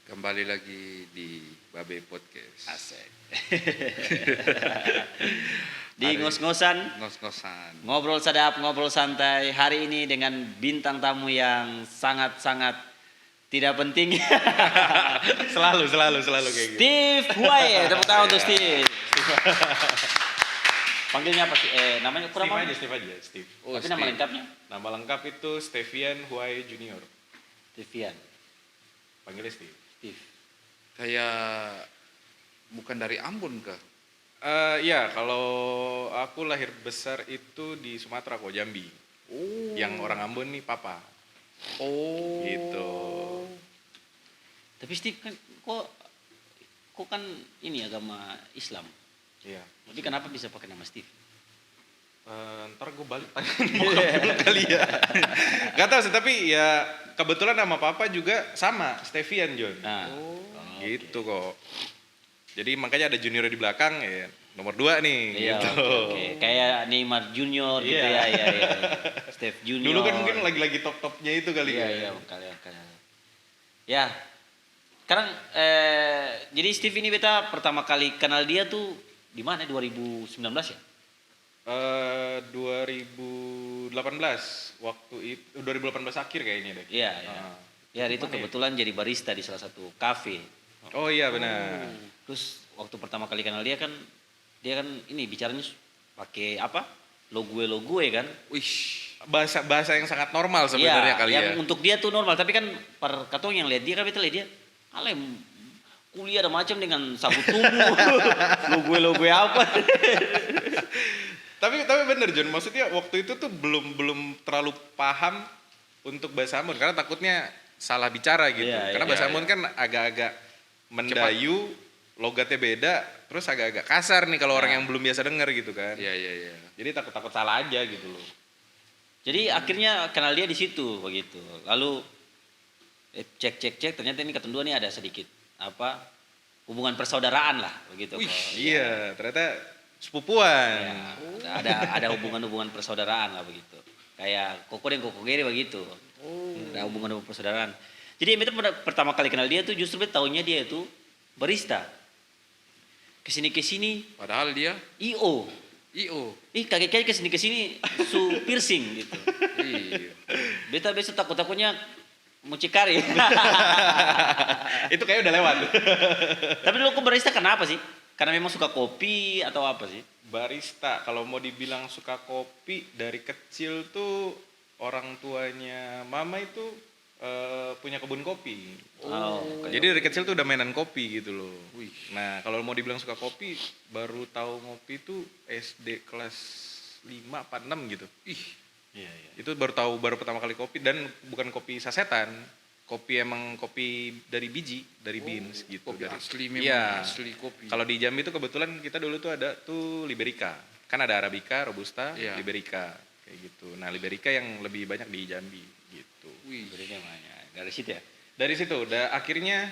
Kembali lagi di Babe Podcast. Asik. Di ngos-ngosan, Ngos-ngosan. ngobrol sadap, ngobrol santai. Hari ini dengan bintang tamu yang sangat-sangat tidak penting. Selalu kayak gitu. Steve Huay, tepuk tangan untuk Steve. Panggilnya apa sih? Namanya kurang apa? Steve aja. Oh, Tapi nama Steve. lengkapnya? Nama lengkap itu Stevian Huay Junior. Stevian. Panggilnya Steve. Steve. Kayak bukan dari Ambon kah? Ya, kalau aku lahir besar itu di Sumatera kok, Jambi. Oh. Yang orang Ambon nih papa. Oh. Gitu. Tapi Steve kan kok kan ini agama Islam. Iya. Jadi kenapa bisa pakai nama Steve? Ntar gue balik tanya bokap dulu kali ya. Gak tau sih, tapi ya kebetulan nama papa juga sama, Stevian John. Nah, Gitu kok. Jadi makanya ada junior di belakang ya. Nomor 2 nih iya, gitu. oke. Kayak Neymar Junior gitu Iya. ya. Steve Junior. Dulu kan mungkin lagi top-topnya itu kali iya, ya. iya, kalian. Ya. Sekarang jadi Steve ini beta pertama kali kenal dia tuh di mana? 2019 ya? 2018 waktu itu 2018 akhir kayaknya deh. Iya, iya. Ah. Ya, itu Mana ya? kebetulan jadi barista di salah satu kafe. Oh iya benar. Terus waktu pertama kali kenal dia kan ini bicaranya pakai apa? Logue kan? Wih. Bahasa yang sangat normal sebenarnya Iya, kali yang ya. untuk dia tuh normal, tapi kan per katong yang lihat dia kan beta lihat dia alem kuliah ada macam dengan sabut tubuh. logue apa? Tapi bener John, maksudnya waktu itu tuh belum terlalu paham untuk bahasa Ambon karena takutnya salah bicara gitu. Iya, Karena iya, bahasa iya. Ambon kan agak-agak mendayu, logatnya beda, terus agak-agak kasar nih kalau orang Nah. yang belum biasa denger gitu kan. Iya. Jadi takut salah aja gitu loh. Jadi akhirnya kenal dia di situ begitu. Lalu cek ternyata ini ketendua nih ada sedikit apa hubungan persaudaraan lah begitu. Wih, Kalau- iya, ternyata sepupuan. Ya, ada hubungan persaudaraan lah begitu. Kayak Koko dan Koko Gere begitu. Ada hubungan persaudaraan. Jadi beta pertama kali kenal dia tuh justru beta taunya dia itu barista. Kesini Padahal dia IO. IO. Kaget kesini su piercing gitu. Iya. Beta besok takutnya mucikari. Itu kayaknya udah lewat. Tapi dulu kok barista kenapa sih? Karena memang suka kopi atau apa sih? Barista, kalau mau dibilang suka kopi dari kecil tuh orang tuanya mama itu punya kebun kopi. Oke. Jadi dari kecil tuh udah mainan kopi gitu loh. Wih. Nah kalau mau dibilang suka kopi, baru tahu ngopi tuh SD kelas 5 apa 6 gitu. Ih. Iya. Itu baru pertama kali kopi dan bukan kopi sasetan. Kopi emang kopi dari biji, dari beans gitu. Kopi Dari- asli memang Iya. asli kopi. Kalau di Jambi itu kebetulan kita dulu tuh ada tuh Liberica. Kan ada Arabica, Robusta, Iya. Liberica kayak gitu. Nah, Liberica yang lebih banyak di Jambi gitu. Wih. Jadi namanya dari situ ya. Dari situ udah akhirnya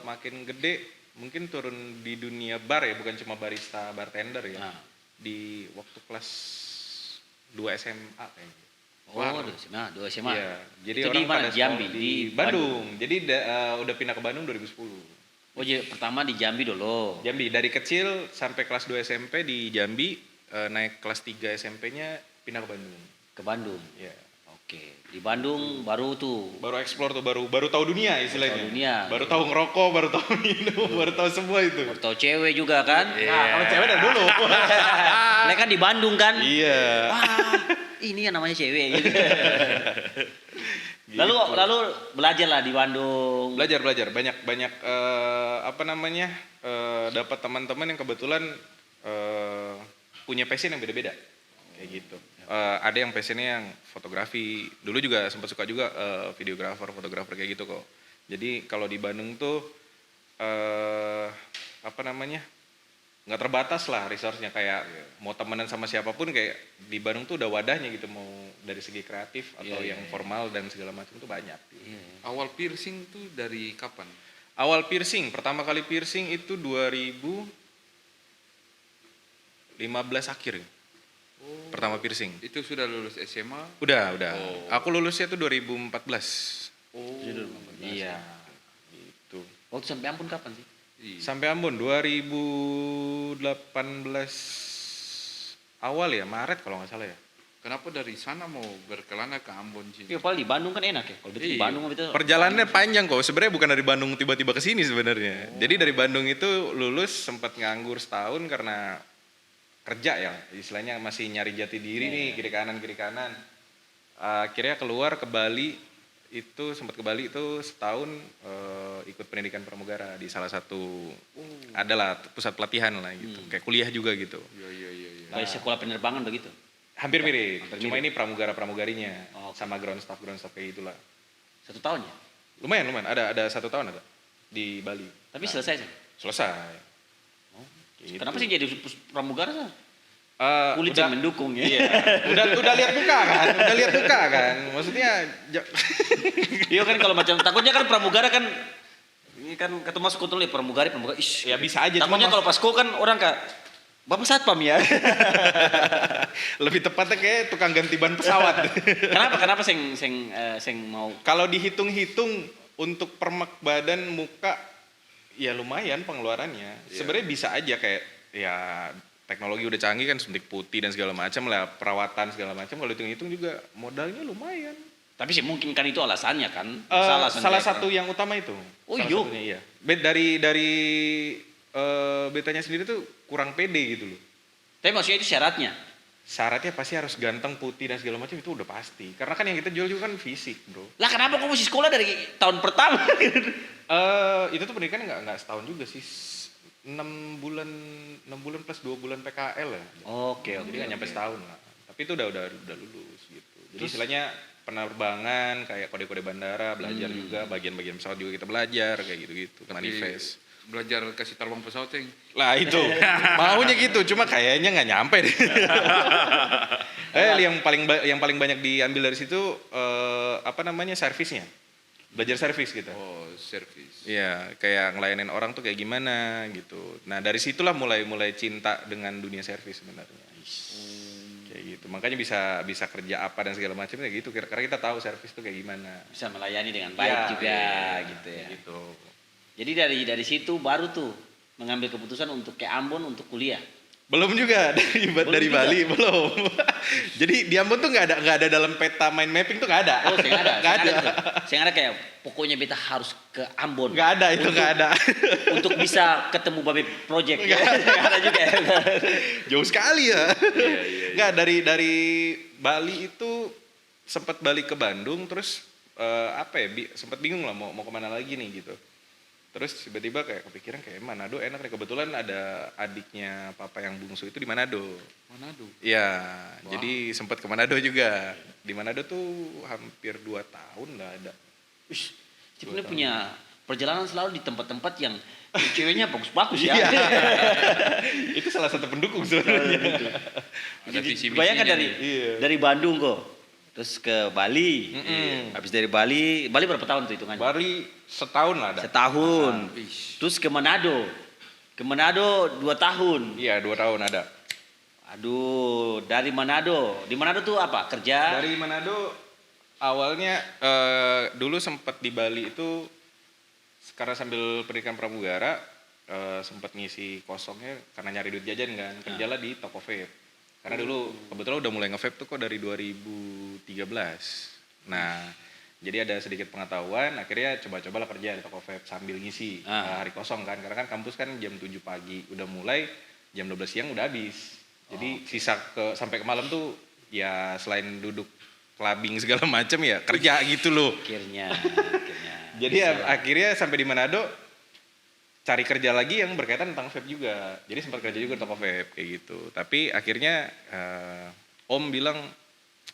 makin gede mungkin turun di dunia bar ya, bukan cuma barista, bartender ya. Nah. Di waktu kelas 2 SMA kayaknya. Oh, dua SMA. Iya. Jadi Itu di orang mana? pada Di Jambi? sekolah Di di Bandung. Jadi udah pindah ke Bandung 2010. Oh, jadi pertama di Jambi dulu. Jambi dari kecil sampai kelas 2 SMP di Jambi, naik kelas 3 SMP-nya pindah ke Bandung. Ke Bandung. Ya. Oke. Di Bandung baru tuh. Baru explore tuh, baru tahu dunia istilahnya. Tahu dunia. Baru tahu ngerokok, baru tahu minum, baru tahu semua itu. Baru tahu cewek juga kan? Nah, kalau cewek dari dulu. Mereka kan di Bandung kan? Iya. Wah, ini yang namanya cewek gitu. Lalu belajar lah di Bandung. Belajar banyak dapat teman-teman yang kebetulan punya passion yang beda-beda kayak gitu. Ada yang passionnya yang fotografi, dulu juga sempat suka juga fotografer kayak gitu kok. Jadi kalau di Bandung tuh nggak terbatas lah resource-nya, kayak mau temenan sama siapapun, kayak di Bandung tuh udah wadahnya gitu, mau dari segi kreatif atau Iya, yang iya. formal dan segala macam tuh banyak. Iya. Awal piercing tuh dari kapan? Awal piercing, pertama kali piercing itu 2015 akhir. Pertama piercing. Itu sudah lulus SMA? Udah. Oh. Aku lulusnya tuh 2014. Oh. Iya. Waktu sampai Ambon kapan sih? Iya. Sampai Ambon 2018 awal ya, Maret kalau nggak salah ya. Kenapa dari sana mau berkelana ke Ambon sini? Iya, paling di Bandung kan enak ya. Kalau di Iya. Bandung itu Perjalanannya panjang kok. Sebenarnya bukan dari Bandung tiba-tiba ke sini sebenarnya. Jadi dari Bandung itu lulus sempat nganggur setahun karena kerja ya. Istilahnya masih nyari jati diri nih, kiri kanan. Akhirnya keluar ke Bali itu sempat ke Bali itu setahun ikut pendidikan pramugara di salah satu adalah pusat pelatihan lah gitu. Kayak kuliah juga gitu. Iya. kayak sekolah penerbangan begitu. Hampir mirip. Hampir Cuma mirip. ini pramugarinya Oh, oke. sama ground staff kayak gitulah. 1 tahun ya? Lumayan. Ada 1 tahun ada di Bali. Tapi selesai sih. Selesai. Oh. Gitu. Kenapa sih jadi pramugara sih? Eh, Kulit udah- yang mendukung ya. Iya, udah lihat muka kan. Maksudnya Iya kan kalau macam takutnya kan pramugara kan ini kan ketemu masuk kontrol ya pramugara. Ish. ya bisa aja. Takutnya kalau pas kan orang kak Bapak Satpam ya. lebih tepatnya kayak tukang ganti ban pesawat. Kenapa seng mau Kalau dihitung-hitung untuk permak badan muka ya lumayan pengeluarannya. Iya. Sebenarnya bisa aja kayak ya teknologi udah canggih kan suntik putih dan segala macam lah, perawatan segala macam. Kalau hitung-hitung juga modalnya lumayan. tapi sih mungkin kan itu alasannya kan. Salah satu yang utama itu. Oh, Salah iya? satunya, iya. Dari betanya sendiri tuh kurang pede gitu loh. Tapi maksudnya itu syaratnya. Syaratnya pasti harus ganteng, putih dan segala macam itu udah pasti. Karena kan yang kita jual juga kan fisik, bro. Lah kenapa kamu mesti sekolah dari tahun pertama? Itu tuh pendidikan nggak setahun juga sih. 6 bulan plus 2 bulan PKL ya. Oke. Jadi nggak nyampe setahun lah. Tapi itu udah lulus gitu. Jadi istilahnya penerbangan kayak kode-kode bandara belajar juga, bagian-bagian pesawat juga kita belajar kayak gitu-gitu. Tapi Manifest. belajar kasih terbang pesawat yang Lah itu maunya gitu, cuma kayaknya nggak nyampe deh. Yang paling banyak diambil dari situ servisnya, belajar servis gitu. oh servis. Iya, kayak ngelayanin orang tuh kayak gimana gitu. Nah dari situlah mulai cinta dengan dunia servis sebenarnya. Kayak gitu, makanya bisa kerja apa dan segala macam kayak gitu. Karena kita tahu servis tuh kayak gimana. Bisa melayani dengan baik Iya, juga iya, gitu ya. Gitu. Jadi dari situ baru tuh mengambil keputusan untuk ke Ambon untuk kuliah. Belum juga dari juga? Bali belum. Jadi di Ambon tuh nggak ada dalam peta mind mapping tuh nggak ada. Oh, saya ada. Nggak ada. Saya ada kayak pokoknya beta harus ke Ambon. Nggak ada itu nggak ada. Untuk bisa ketemu Babe Project. Nggak ada juga ya. Jauh sekali ya. Iya. Nggak dari Bali itu sempat balik ke Bandung terus sempat bingung lah mau kemana lagi nih gitu. Terus tiba-tiba kayak kepikiran kayak Manado enak nih, kebetulan ada adiknya papa yang bungsu itu di Manado. Manado. Iya, Wow. jadi sempat ke Manado juga. Di Manado tuh hampir 2 tahun lah ada. Ush, sebenarnya punya perjalanan selalu di tempat-tempat yang ceweknya bagus-bagus ya. Iya. Itu salah satu pendukung sebenarnya. Ada visi misinya Bayangkan nih. Iya. dari Bandung kok, terus ke Bali. Mm-mm. Habis dari Bali berapa tahun tuh hitungannya? Bali setahun lah ada. Setahun. Ish. Terus ke Manado. Ke Manado 2 tahun. Iya 2 tahun ada. Aduh, dari Manado. Di Manado tuh apa? Kerja? Dari Manado awalnya dulu sempat di Bali itu karena sambil pendidikan pramugara sempat ngisi kosongnya karena nyari duit jajan kan. Kerjalah di toko vape. Karena dulu kebetulan udah mulai nge-vape tuh kok dari 2013. Nah, jadi ada sedikit pengetahuan, akhirnya coba-cobalah kerja di toko vape sambil ngisi hari kosong kan. Karena kan kampus kan jam 7 pagi udah mulai, jam 12 siang udah habis. Jadi sisa sampai ke malam tuh ya selain duduk clubbing segala macam ya kerja gitu loh. Akhirnya. Jadi akhirnya sampai di Manado cari kerja lagi yang berkaitan tentang vape juga. Jadi sempat kerja juga di toko vape kayak gitu. Tapi akhirnya Om bilang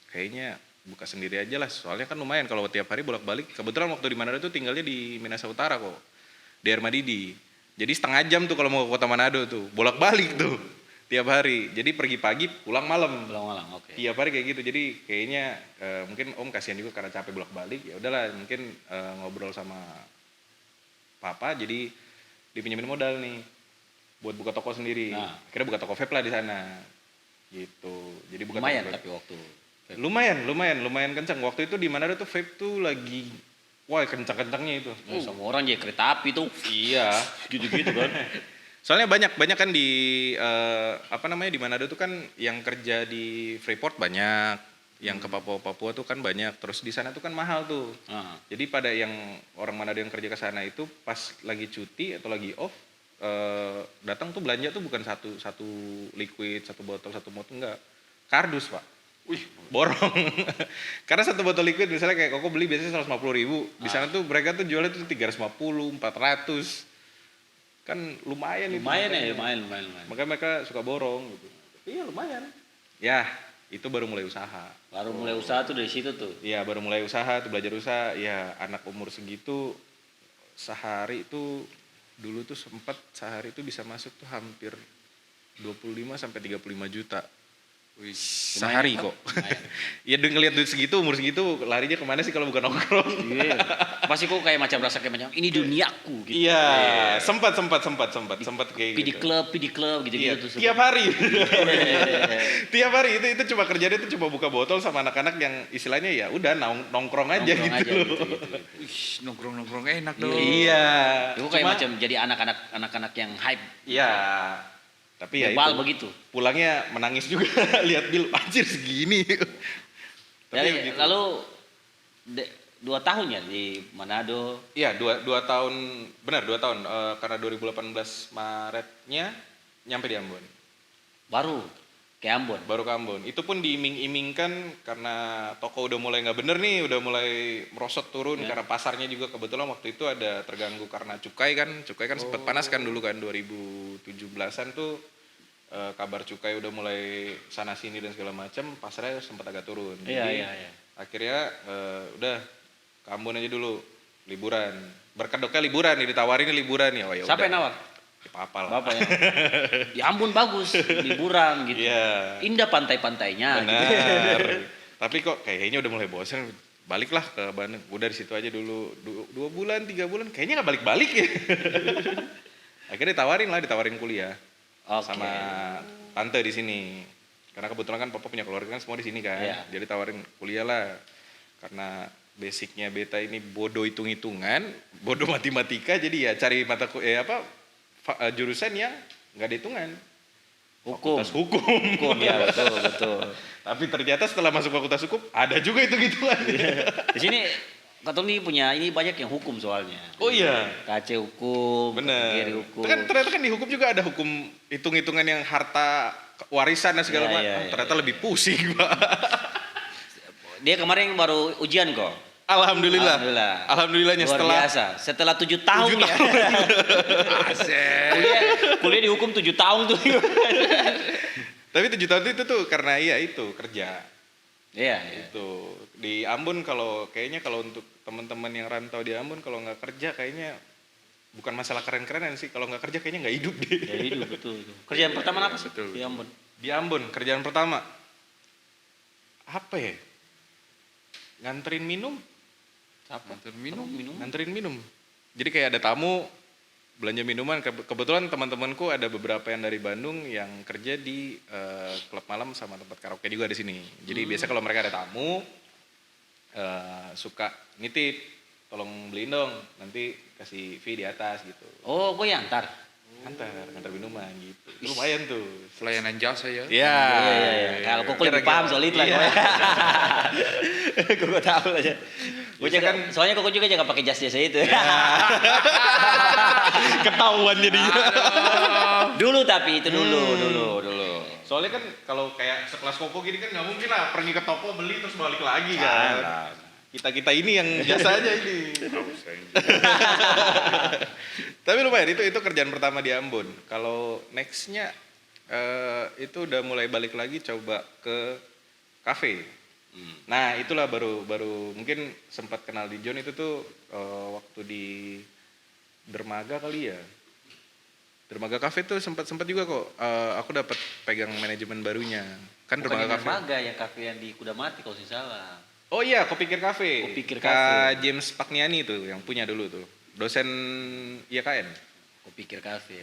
kayaknya buka sendiri aja lah. Soalnya kan lumayan kalau tiap hari bolak-balik. Kebetulan waktu di Manado tuh tinggalnya di Minasa Utara kok. Di Armadidi. Jadi setengah jam tuh kalau mau ke kota Manado tuh. Bolak-balik tuh tiap hari. Jadi pergi pagi pulang malam. Pulang malam, oke. Tiap hari kayak gitu. Jadi kayaknya mungkin Om kasihan juga karena capek bolak-balik. Ya udahlah mungkin ngobrol sama Papa jadi dipinjemin modal nih buat buka toko sendiri. Nah. Akhirnya buka toko vape lah di sana. Gitu. Jadi buka Lumayan toko vape. tapi waktu. Lumayan kencang. Waktu itu di Manado tuh vape tuh Wah, kencang-kencangnya itu. Sama orang jadi kereta api tuh. Iya. Gitu-gitu kan. Soalnya banyak kan di di Manado tuh kan yang kerja di Freeport banyak, yang ke Papua tuh kan banyak. Terus di sana tuh kan mahal tuh. Jadi pada yang orang Manado yang kerja ke sana itu pas lagi cuti atau lagi off datang tuh belanja tuh bukan satu liquid, satu botol enggak. Kardus, Pak. Wih, borong. Karena satu botol liquid misalnya kayak Koko beli biasanya 150.000. Di sana tuh mereka tuh jualnya tuh 350, 400. Kan lumayan itu. Lumayan. Makanya mereka suka borong gitu. Iya lumayan. Ya itu baru mulai usaha. Baru mulai usaha tuh dari situ tuh. Iya baru mulai usaha tuh belajar usaha. Ya anak umur segitu sehari itu dulu tuh sempat sehari itu bisa masuk tuh hampir 25 sampai 35 juta. Wih, Sehari kok. Ya ngeliat duit segitu umur segitu larinya kemana sih kalau bukan nongkrong? Iya. Pasti kok kayak macam rasa kayak macam ini duniaku gitu. Iya, sempat kayak Pi di gitu. klub gitu-gitu Iya, tuh. tiap hari. Tiap hari itu cuma kerjanya itu cuma buka botol sama anak-anak yang istilahnya ya udah nongkrong aja gitu. wih, nongkrong enak dong. Iya. Itu kayak macam jadi anak-anak yang hype. Iya. Tapi ya Bebal itu. begitu. Pulangnya menangis juga lihat bil anjir segini. Tapi Jadi, begitu. lalu 2 tahun ya di Manado. Iya, 2 tahun, benar 2 tahun karena 2018 Maretnya nyampe di Ambon. Baru ke Ambon. Baru ke Ambon. Itu pun diiming-imingkan karena toko udah mulai nggak bener nih, udah mulai merosot turun karena pasarnya juga kebetulan waktu itu ada terganggu karena cukai kan sempat panas kan dulu kan 2017-an tuh kabar cukai udah mulai sana sini dan segala macam, pasarnya sempat agak turun. Jadi Iya. akhirnya udah ke Ambon aja dulu liburan. Berkedoknya liburan nih ditawarin liburan ya. Oh, ya Siapa udah. yang nawar? Ya, papa lah. Bapak ya. Di Ambon bagus, liburan gitu. Iya. Indah pantai-pantainya gitu. Benar. Tapi kok kayaknya udah mulai bosan, baliklah ke Bandung. Udah di situ aja dulu 2 bulan, 3 bulan, kayaknya nggak balik-balik ya. Akhirnya ditawarin kuliah Oke. sama tante di sini. Karena kebetulan kan papa punya keluarga kan semua di sini kan. Iya. Jadi tawarin kuliah lah. Karena basicnya beta ini bodoh hitung-hitungan, bodoh matematika, jadi ya cari jurusan yang nggak ada hitungan. Hukum. Fakultas hukum. Hukum ya, betul. Tapi ternyata setelah masuk fakultas hukum ada juga hitung-hitungan. Di sini Katong nih punya ini banyak yang hukum soalnya. Oh iya. KC hukum, Bener. Giri hukum. Ternyata kan di hukum juga ada hukum hitung-hitungan yang harta warisan dan segala Iya, macam. iya, Ternyata iya. lebih pusing, Pak. Dia kemarin baru ujian kok. Alhamdulillah. Alhamdulillahnya Luar setelah biasa. Setelah 7 tahun 7 ya. Asik. kuliah di hukum 7 tahun tuh. Tapi 7 tahun itu tuh karena itu kerja. Iya. Itu di Ambon kayaknya kalau untuk teman-teman yang rantau di Ambon kalau nggak kerja kayaknya bukan masalah keren-kerenan sih, kalau nggak kerja kayaknya nggak hidup deh. Ya hidup betul. Kerjaan pertama apa sih? Betul. Di Ambon. Di Ambon kerjaan pertama apa ya? Nganterin minum. Nganter minum. Nganterin minum. Jadi kayak ada tamu belanja minuman. Kebetulan teman-temanku ada beberapa yang dari Bandung yang kerja di klub malam sama tempat karaoke juga di sini. Jadi biasa kalau mereka ada tamu suka nitip, tolong beliin dong, nanti kasih fee di atas gitu. Oh, gue yang antar. Ngantar minuman gitu. Lumayan tuh. Pelayanan jasa ya. Iya. Iya. Kalau kok lebih paham soal itu lah. Iya. Gue tahu aja. Gue Biasa jaga, soalnya kok juga jaga pakai jas jasa itu. Ketahuan jadinya. Dulu tapi itu dulu. Soalnya kan kalau kayak sekelas Koko gini kan nggak mungkin lah pergi ke toko beli terus balik lagi kan. Kita ini yang biasa aja ini. Tapi lumayan itu kerjaan pertama di Ambon. Kalau nextnya itu udah mulai balik lagi coba ke kafe. Nah itulah baru mungkin sempat kenal di John itu tuh waktu di Dermaga kali ya. Dermaga Cafe tuh sempat juga kok aku dapat pegang manajemen barunya. Kan Bukan Dermaga yang Cafe. Dermaga yang kafe yang di Kudamati kalau saya salah. Oh iya, Kopikir Cafe. Kopikir Kak Cafe. James Pakniani tuh yang punya dulu tuh. Dosen IAKN. Aku pikir kafe.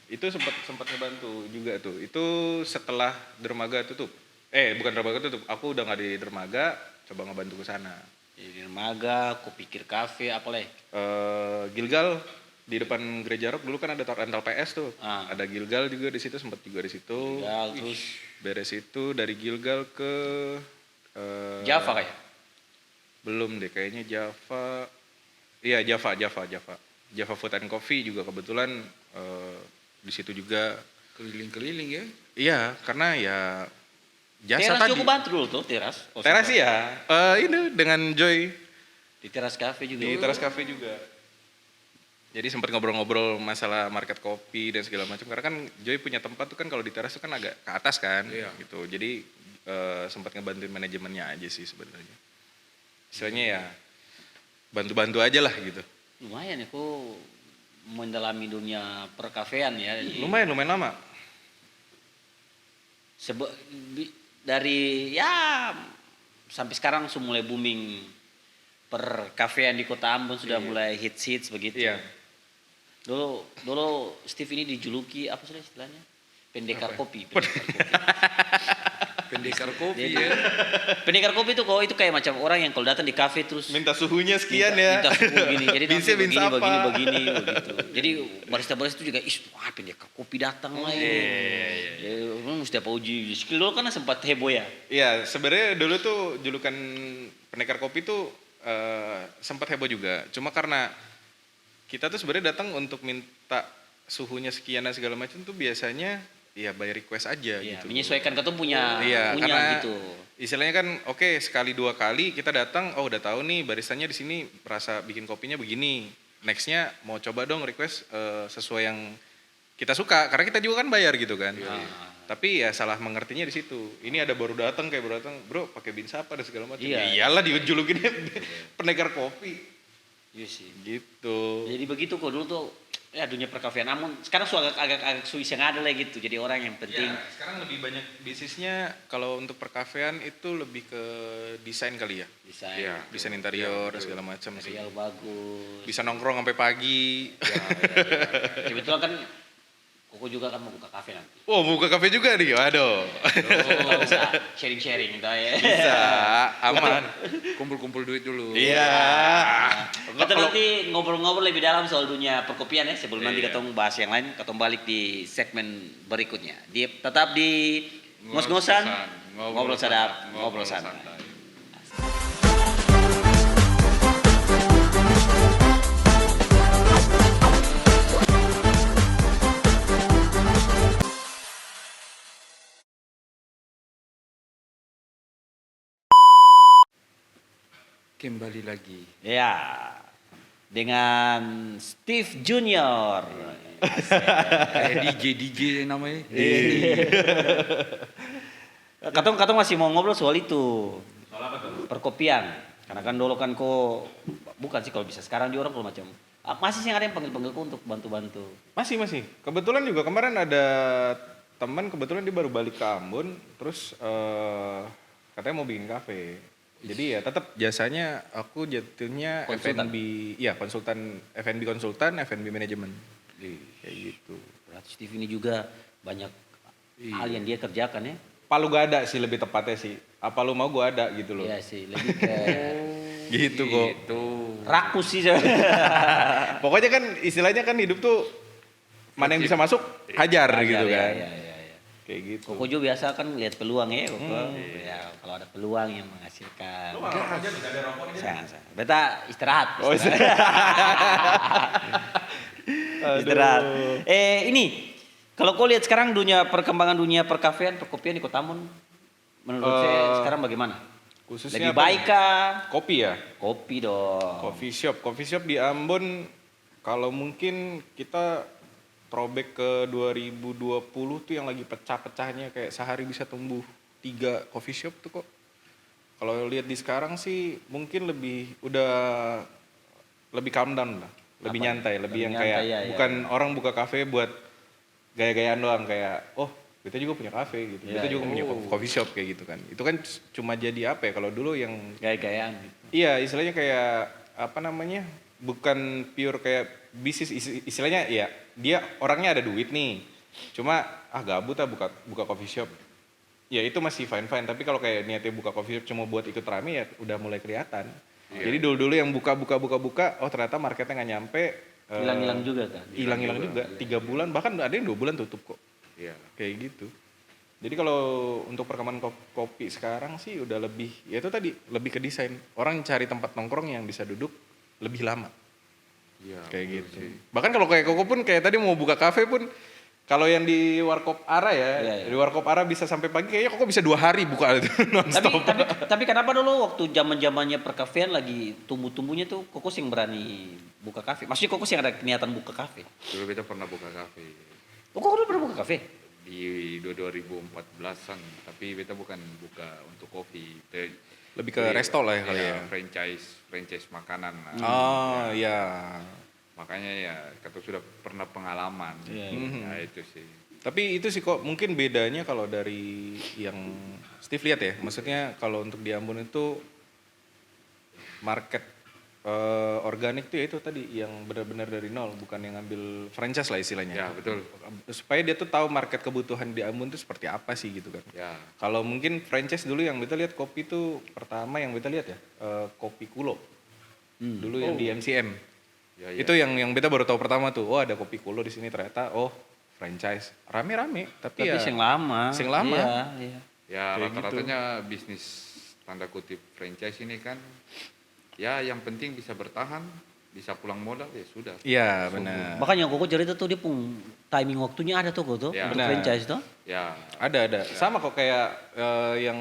Itu sempat ngebantu juga tuh. Itu setelah Dermaga tutup. Bukan Dermaga tutup. Aku udah nggak di Dermaga, coba ngebantu ke sana. Di dermaga, Kupikir Cafe, apa lagi? Gilgal di depan Gereja Rock dulu kan ada rental PS tuh. Ah. Ada Gilgal juga di situ, sempat juga di situ. Gilgal, terus Beres itu dari Gilgal ke Java kayak. belum deh, kayaknya Java. Iya, Java Food and Coffee juga kebetulan di situ juga. Keliling-keliling ya. Iya, karena ya jasa Teras tadi. juga bantu dulu tuh, teras. Oh, Teras sempat. ya. Ini dengan Joy Di teras cafe juga. di Teras Cafe juga. Jadi sempat ngobrol-ngobrol masalah market kopi dan segala macam. Karena kan Joy punya tempat tuh kan kalau di teras tuh kan agak ke atas kan, Iya. gitu. Jadi sempat ngebantuin manajemennya aja sih sebenarnya. Istilahnya ya bantu-bantu aja lah gitu. Lumayan ya, kok mendalami dunia perkafean ya. Lumayan lama. Dari ya sampai sekarang sudah mulai booming perkafean di Kota Ambon, sudah mulai hits begitu. Iya. Dulu Steve ini dijuluki apa sudah istilahnya? Pendekar Apa? kopi. Pendekar kopi Jadi, ya. pendekar kopi itu kok itu kayak macam orang yang kalau datang di kafe terus Minta suhunya sekian ya. minta suhu begini. Jadi Binsnya nanti bins apa? begini begitu. Jadi barista-barista itu juga wah pendekar kopi datang lah ya. Mesti apa uji skill dulu kan sempat heboh ya. Iya, sebenarnya dulu tuh julukan pendekar kopi tuh sempat heboh juga. Cuma karena kita tuh sebenarnya datang untuk minta suhunya sekian dan segala macam tuh biasanya ya by request aja Iya, gitu. menyesuaikan ketemu punya karena gitu. Istilahnya kan oke, sekali 2 kali kita datang, oh udah tahu nih baristanya di sini merasa bikin kopinya begini. Nextnya mau coba dong request sesuai yang kita suka, karena kita juga kan bayar gitu kan. Tapi ya salah mengertinya di situ. Ini ada baru datang bro pakai bins apa dan segala macam. Iya. Ya iyalah dijulukinnya pendekar kopi Iya sih. gitu. Jadi begitu kok dulu tuh ya dunia perkafean. Namun sekarang agak suis yang ada lah gitu. Jadi orang yang penting Ya, sekarang lebih banyak bisnisnya kalau untuk perkafean itu lebih ke desain kali ya. desain. Iya, desain interior dan segala macam sih. Material bagus. Bisa nongkrong sampai pagi. Ya, kebetulan kan Koko juga kan mau buka kafe nanti. Oh, buka kafe juga nih. Waduh. Oh, bisa sharing-sharing gitu ya. Bisa, aman. Kumpul-kumpul duit dulu. Iya. Kita nanti ngobrol-ngobrol lebih dalam soal dunia perkopian ya. Sebelum nanti Iya. ketemu bahas yang lain, ketemu balik di segmen berikutnya. Tetap di ngos-ngosan, ngobrol sadap, ngobrol santai. Kembali lagi. Ya, dengan Steve Junior. Kayak DJ namanya. Katong masih mau ngobrol soal itu. Soal apa tuh? Perkopian. Karena kan dulu kan bukan sih kalau bisa sekarang di orang kalau macam masih sih ada yang panggil untuk bantu-bantu. Masih. Kebetulan juga kemarin ada teman kebetulan dia baru balik ke Ambon, terus katanya mau bikin kafe. Jadi ya tetap jasanya aku jatuhnya Konsultan. F&B, ya konsultan F&B konsultan, F&B manajemen. Kayak gitu. Berarti Steve ini juga banyak hal yang dia kerjakan ya. Palu gak ada sih lebih tepatnya sih. Apa lu mau gua ada gitu loh. Iya sih, lebih ke Gitu kok. Gitu. rakus sih. Pokoknya kan istilahnya kan hidup tuh mana yang bisa masuk hajar gitu kan. Iya. Kayak gitu. Koko juga biasa kan lihat peluang ya, Koko. Ya, kalau ada peluang yang menghasilkan. Sayang. Beta istirahat. Oh, Istirahat. Ini kalau kau lihat sekarang perkembangan dunia perkafean, perkopian di Kota Ambon, menurut saya sekarang bagaimana? Lebih Khususnya apa baik nih? kah? Kopi ya. Kopi dong. Coffee shop di Ambon kalau mungkin kita throwback ke 2020 tuh yang lagi pecah-pecahnya kayak sehari bisa tumbuh 3 coffee shop tuh kok. Kalau lihat di sekarang sih mungkin udah lebih calm down lah, lebih nyantai, lebih yang nyantai, kayak ya, bukan orang buka kafe buat gaya-gayaan doang kayak kita juga punya kafe gitu, Ya, kita juga punya coffee shop kayak gitu kan. Itu kan cuma jadi apa ya kalau dulu yang Gaya-gayaan gitu. iya, istilahnya kayak apa namanya? Bukan pure kayak bisnis istilahnya ya. Dia orangnya ada duit nih. Cuma gabut buka coffee shop. Ya itu masih fine, tapi kalau kayak niatnya buka coffee shop cuma buat ikut rame ya udah mulai kelihatan. Jadi dulu-dulu yang buka, oh ternyata marketnya nggak nyampe. Hilang-hilang juga kan. Hilang-hilang juga. 3 bulan, bahkan ada yang 2 bulan tutup kok. Iya. Kayak gitu. Jadi kalau untuk perkembangan kopi sekarang sih udah lebih, ya itu tadi, lebih ke desain. Orang cari tempat nongkrong yang bisa duduk lebih lama. Iya. Kayak betul gitu. sih. Bahkan kalau kayak Koko pun kayak tadi mau buka kafe pun, kalau yang di Warkop Ara ya, Iya. di Warkop Ara bisa sampai pagi, kayaknya Koko bisa 2 hari buka itu nonstop. Tapi kenapa dulu waktu zaman-zamannya perkafean lagi tumbuh-tumbuhnya tuh Koko sih yang berani buka kafe? Maksudnya Koko sih yang ada niatan buka kafe? Dulu beta pernah buka kafe Oh, Koko dulu pernah buka kafe? di 2014-an, tapi beta bukan buka untuk kopi. Lebih ke resto lah ya kali ya. Franchise makanan. Nah, Oh iya. makanya ya kata sudah pernah pengalaman. Iya, Ya itu sih. Tapi itu sih kok mungkin bedanya kalau dari yang Steve lihat ya, maksudnya kalau untuk di Ambon itu market organik tuh ya itu tadi yang benar-benar dari nol, bukan yang ngambil franchise lah istilahnya. Ya betul. Supaya dia tuh tahu market kebutuhan di Ambon tuh seperti apa sih gitu kan. Ya. Kalau mungkin franchise dulu yang kita lihat kopi tuh pertama yang kita lihat ya Kopi Kulo. Dulu yang di MCM. Ya, ya. Itu yang beta baru tahu pertama tuh. Oh ada Kopi Kulo di sini ternyata. Oh franchise. Rame-rame tapi ya sing lama. sing lama. Iya, iya. Ya Kayak rata-ratanya bisnis tanda kutip franchise ini kan ya yang penting bisa bertahan, bisa pulang modal ya sudah. Iya benar. Bahkan yang Koko cerita tuh dia pun timing waktunya ada tuh Koko tuh Ya. untuk Benar. franchise tuh. Ya. Ada. Sama kok kayak yang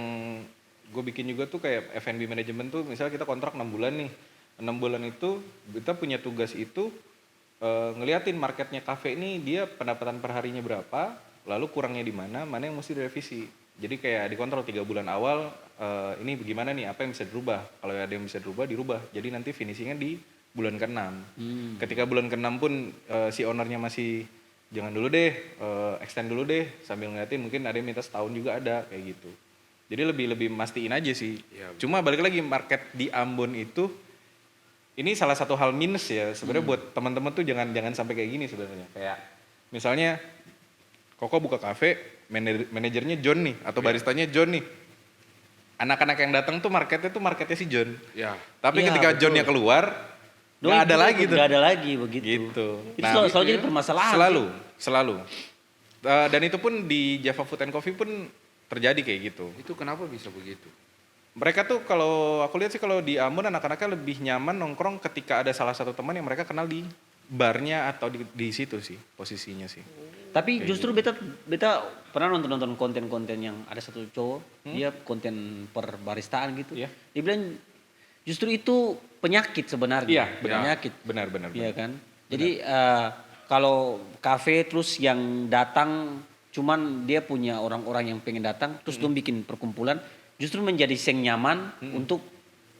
gue bikin juga tuh kayak F&B management tuh misalnya kita kontrak 6 bulan nih. 6 bulan itu kita punya tugas itu ngeliatin marketnya kafe ini dia pendapatan per harinya berapa, lalu kurangnya di mana yang mesti direvisi. Jadi kayak dikontrol 3 bulan awal ini bagaimana nih, apa yang bisa dirubah. Kalau ada yang bisa dirubah. Jadi nanti finishingnya di bulan ke-6. Ketika bulan ke-6 pun si ownernya masih jangan dulu deh, extend dulu deh sambil ngeliatin, mungkin ada yang minta setahun juga ada kayak gitu. Jadi lebih mastiin aja sih. Ya, Cuma balik lagi market di Ambon itu ini salah satu hal minus ya sebenarnya buat teman-teman tuh jangan sampai kayak gini sebenarnya. Kayak misalnya Koko buka kafe, manajernya John nih atau baristanya John nih. Anak-anak yang datang tuh marketnya si John. Ya. Tapi Iya, ketika betul. Johnnya keluar, nggak ada lagi tuh. Nggak ada lagi begitu. Gitu. Itu selalu jadi permasalahan. Selalu. Dan itu pun di Java Food and Coffee pun terjadi kayak gitu. Itu kenapa bisa begitu? Mereka tuh kalau aku lihat sih kalau di Ambon anak-anaknya lebih nyaman nongkrong ketika ada salah satu teman yang mereka kenal di barnya atau di situ sih posisinya sih. Tapi justru beta pernah nonton konten-konten yang ada satu cowok, dia konten perbaristaan gitu. Iya. Dia bilang justru itu penyakit sebenarnya. Iya, benar. Penyakit. Benar. Iya kan? Jadi kalau kafe terus yang datang cuman dia punya orang-orang yang pengen datang terus dia bikin perkumpulan justru menjadi seng nyaman untuk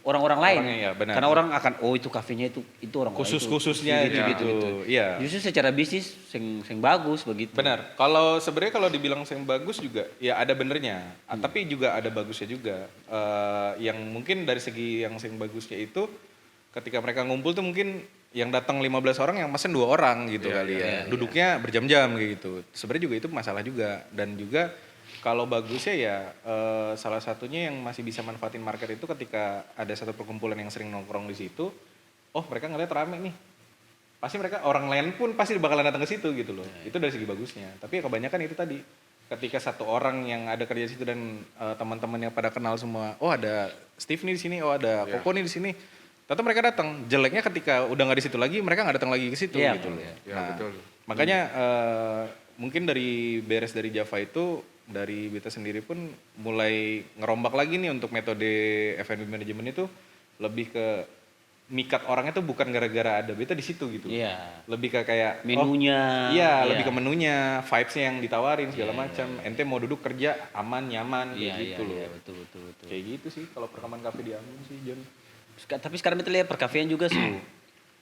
orang-orang lain. Orangnya, ya, benar. Karena orang akan oh itu kafenya itu orang Khususnya gitu. Iya. Justru secara bisnis seng bagus begitu. Benar. Kalau sebenarnya kalau dibilang yang bagus juga ya ada benernya, tapi juga ada bagusnya juga. Yang mungkin dari segi yang bagusnya itu ketika mereka ngumpul tuh mungkin yang datang 15 orang yang mesen 2 orang gitu kali ya. Duduknya berjam-jam kayak gitu. Sebenarnya juga itu masalah juga dan juga kalau bagusnya ya salah satunya yang masih bisa manfaatin market itu ketika ada satu perkumpulan yang sering nongkrong di situ, oh mereka ngeliat rame nih, pasti mereka orang lain pun pasti bakalan datang ke situ gitu loh. Itu dari segi bagusnya. Tapi ya kebanyakan itu tadi, ketika satu orang yang ada kerja di situ dan teman-teman yang pada kenal semua, oh ada Steve nih di sini, oh ada Koko nih di sini, tetap mereka datang. Jeleknya ketika udah nggak di situ lagi, mereka nggak datang lagi ke situ gitu loh. Ya, betul. Makanya mungkin dari beres dari Java itu, dari Beta sendiri pun mulai ngerombak lagi nih untuk metode F&B management itu lebih ke mikat orangnya tuh bukan gara-gara ada Beta di situ gitu. Iya. Lebih ke kayak Menunya. lebih ke menunya, vibes-nya yang ditawarin segala macam. Ente mau duduk kerja aman, nyaman kayak gitu loh. Iya, betul. Kayak gitu sih kalau perkembangan kafe di Ambon sih, John. Tapi sekarang kita lihat perkafean juga sih.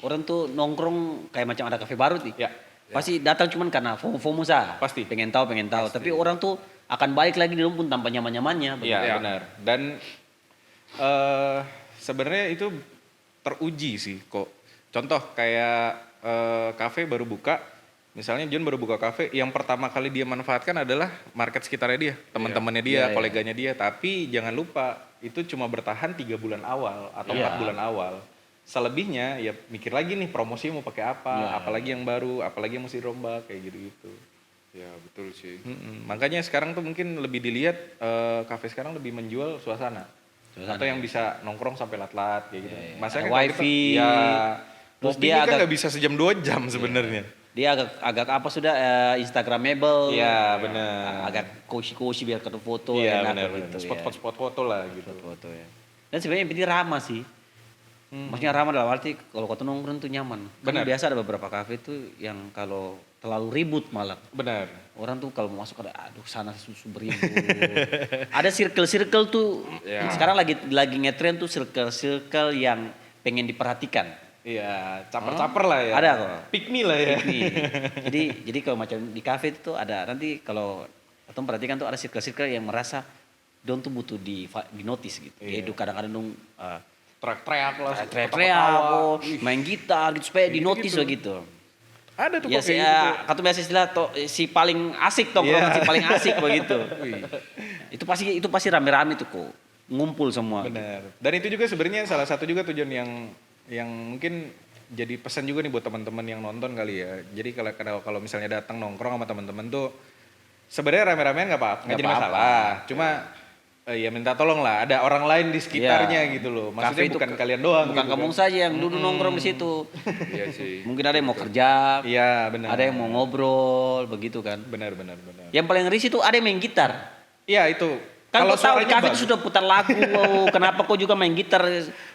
Orang tuh nongkrong kayak macam ada kafe baru nih. Ya. Pasti datang cuman karena FOMO sah. Pasti. Pengen tahu. Tapi orang tuh akan balik lagi di pun tanpa nyaman-nyamannya. Iya, benar. Dan sebenarnya itu teruji sih kok. Contoh kayak kafe baru buka, misalnya John baru buka kafe, yang pertama kali dia manfaatkan adalah market sekitarnya dia, teman-temannya dia, koleganya dia. Tapi jangan lupa itu cuma bertahan 3 bulan awal atau Iya. 4 bulan awal. Selebihnya ya mikir lagi nih promosi mau pakai apa, Iya. apalagi yang baru, apalagi yang mesti dirombak kayak gitu-gitu. Ya betul sih. Makanya sekarang tuh mungkin lebih dilihat kafe sekarang lebih menjual suasana. Suasana, Atau yang bisa nongkrong sampai lat-lat kayak gitu. Iya. Masanya Ada kalau kita- wifi. ya. Terus Terus dia kan agak- nggak bisa sejam 2 jam sebenarnya. Dia agak apa sudah Instagramable. Iya benar. Agak cozy biar ketemu foto Iya enak benar. gitu Spot foto lah gitu. Foto ya. Dan sebenarnya yang penting ramah sih. Maksudnya ramah dalam arti kalau kau tuh nongkrong tuh nyaman. Kan Benar. biasa ada beberapa kafe tuh yang kalau terlalu ribut malah. Benar. Orang tuh kalau mau masuk ada aduh sana susu beribut. Ada circle-circle tuh Ya. sekarang lagi ngetren tuh circle-circle yang pengen diperhatikan. Iya, caper-caper lah ya. Ada kok. Pick me lah ya. Nih. jadi kalau macam di kafe itu tuh ada nanti kalau atau perhatikan tuh ada circle-circle yang merasa don tuh butuh di notice gitu. Iya. Jadi kadang-kadang dong Teriak-teriak lah. teriak-teriak, oh, main gitar gitu supaya di Gitu-gitu. notice begitu. Ada tuh Ya kok si, kayak gitu. kata biasa istilah si paling asik tongkrongan Iya. si paling asik begitu. Itu pasti rame-rame tuh kok ngumpul semua. Benar. Dan itu juga sebenarnya salah satu juga tujuan yang mungkin jadi pesan juga nih buat teman-teman yang nonton kali ya. Jadi kalau misalnya datang nongkrong sama teman-teman tuh sebenarnya rame-ramean nggak apa-apa, nggak jadi Nggak apa-apa. masalah. Cuma ya minta tolong lah, ada orang lain di sekitarnya gitu loh. Maksudnya Kafe itu bukan kalian doang. Bukan gitu kamu kan. saja yang duduk nongkrong di situ. Iya sih. Mungkin ada yang mau kerja, Iya benar. ada yang mau ngobrol begitu kan. Benar. Yang paling risih tuh ada yang main gitar. Iya itu. Kan kau tahu di suaranya kafe bagus. itu sudah putar lagu, wow, kenapa kau juga main gitar?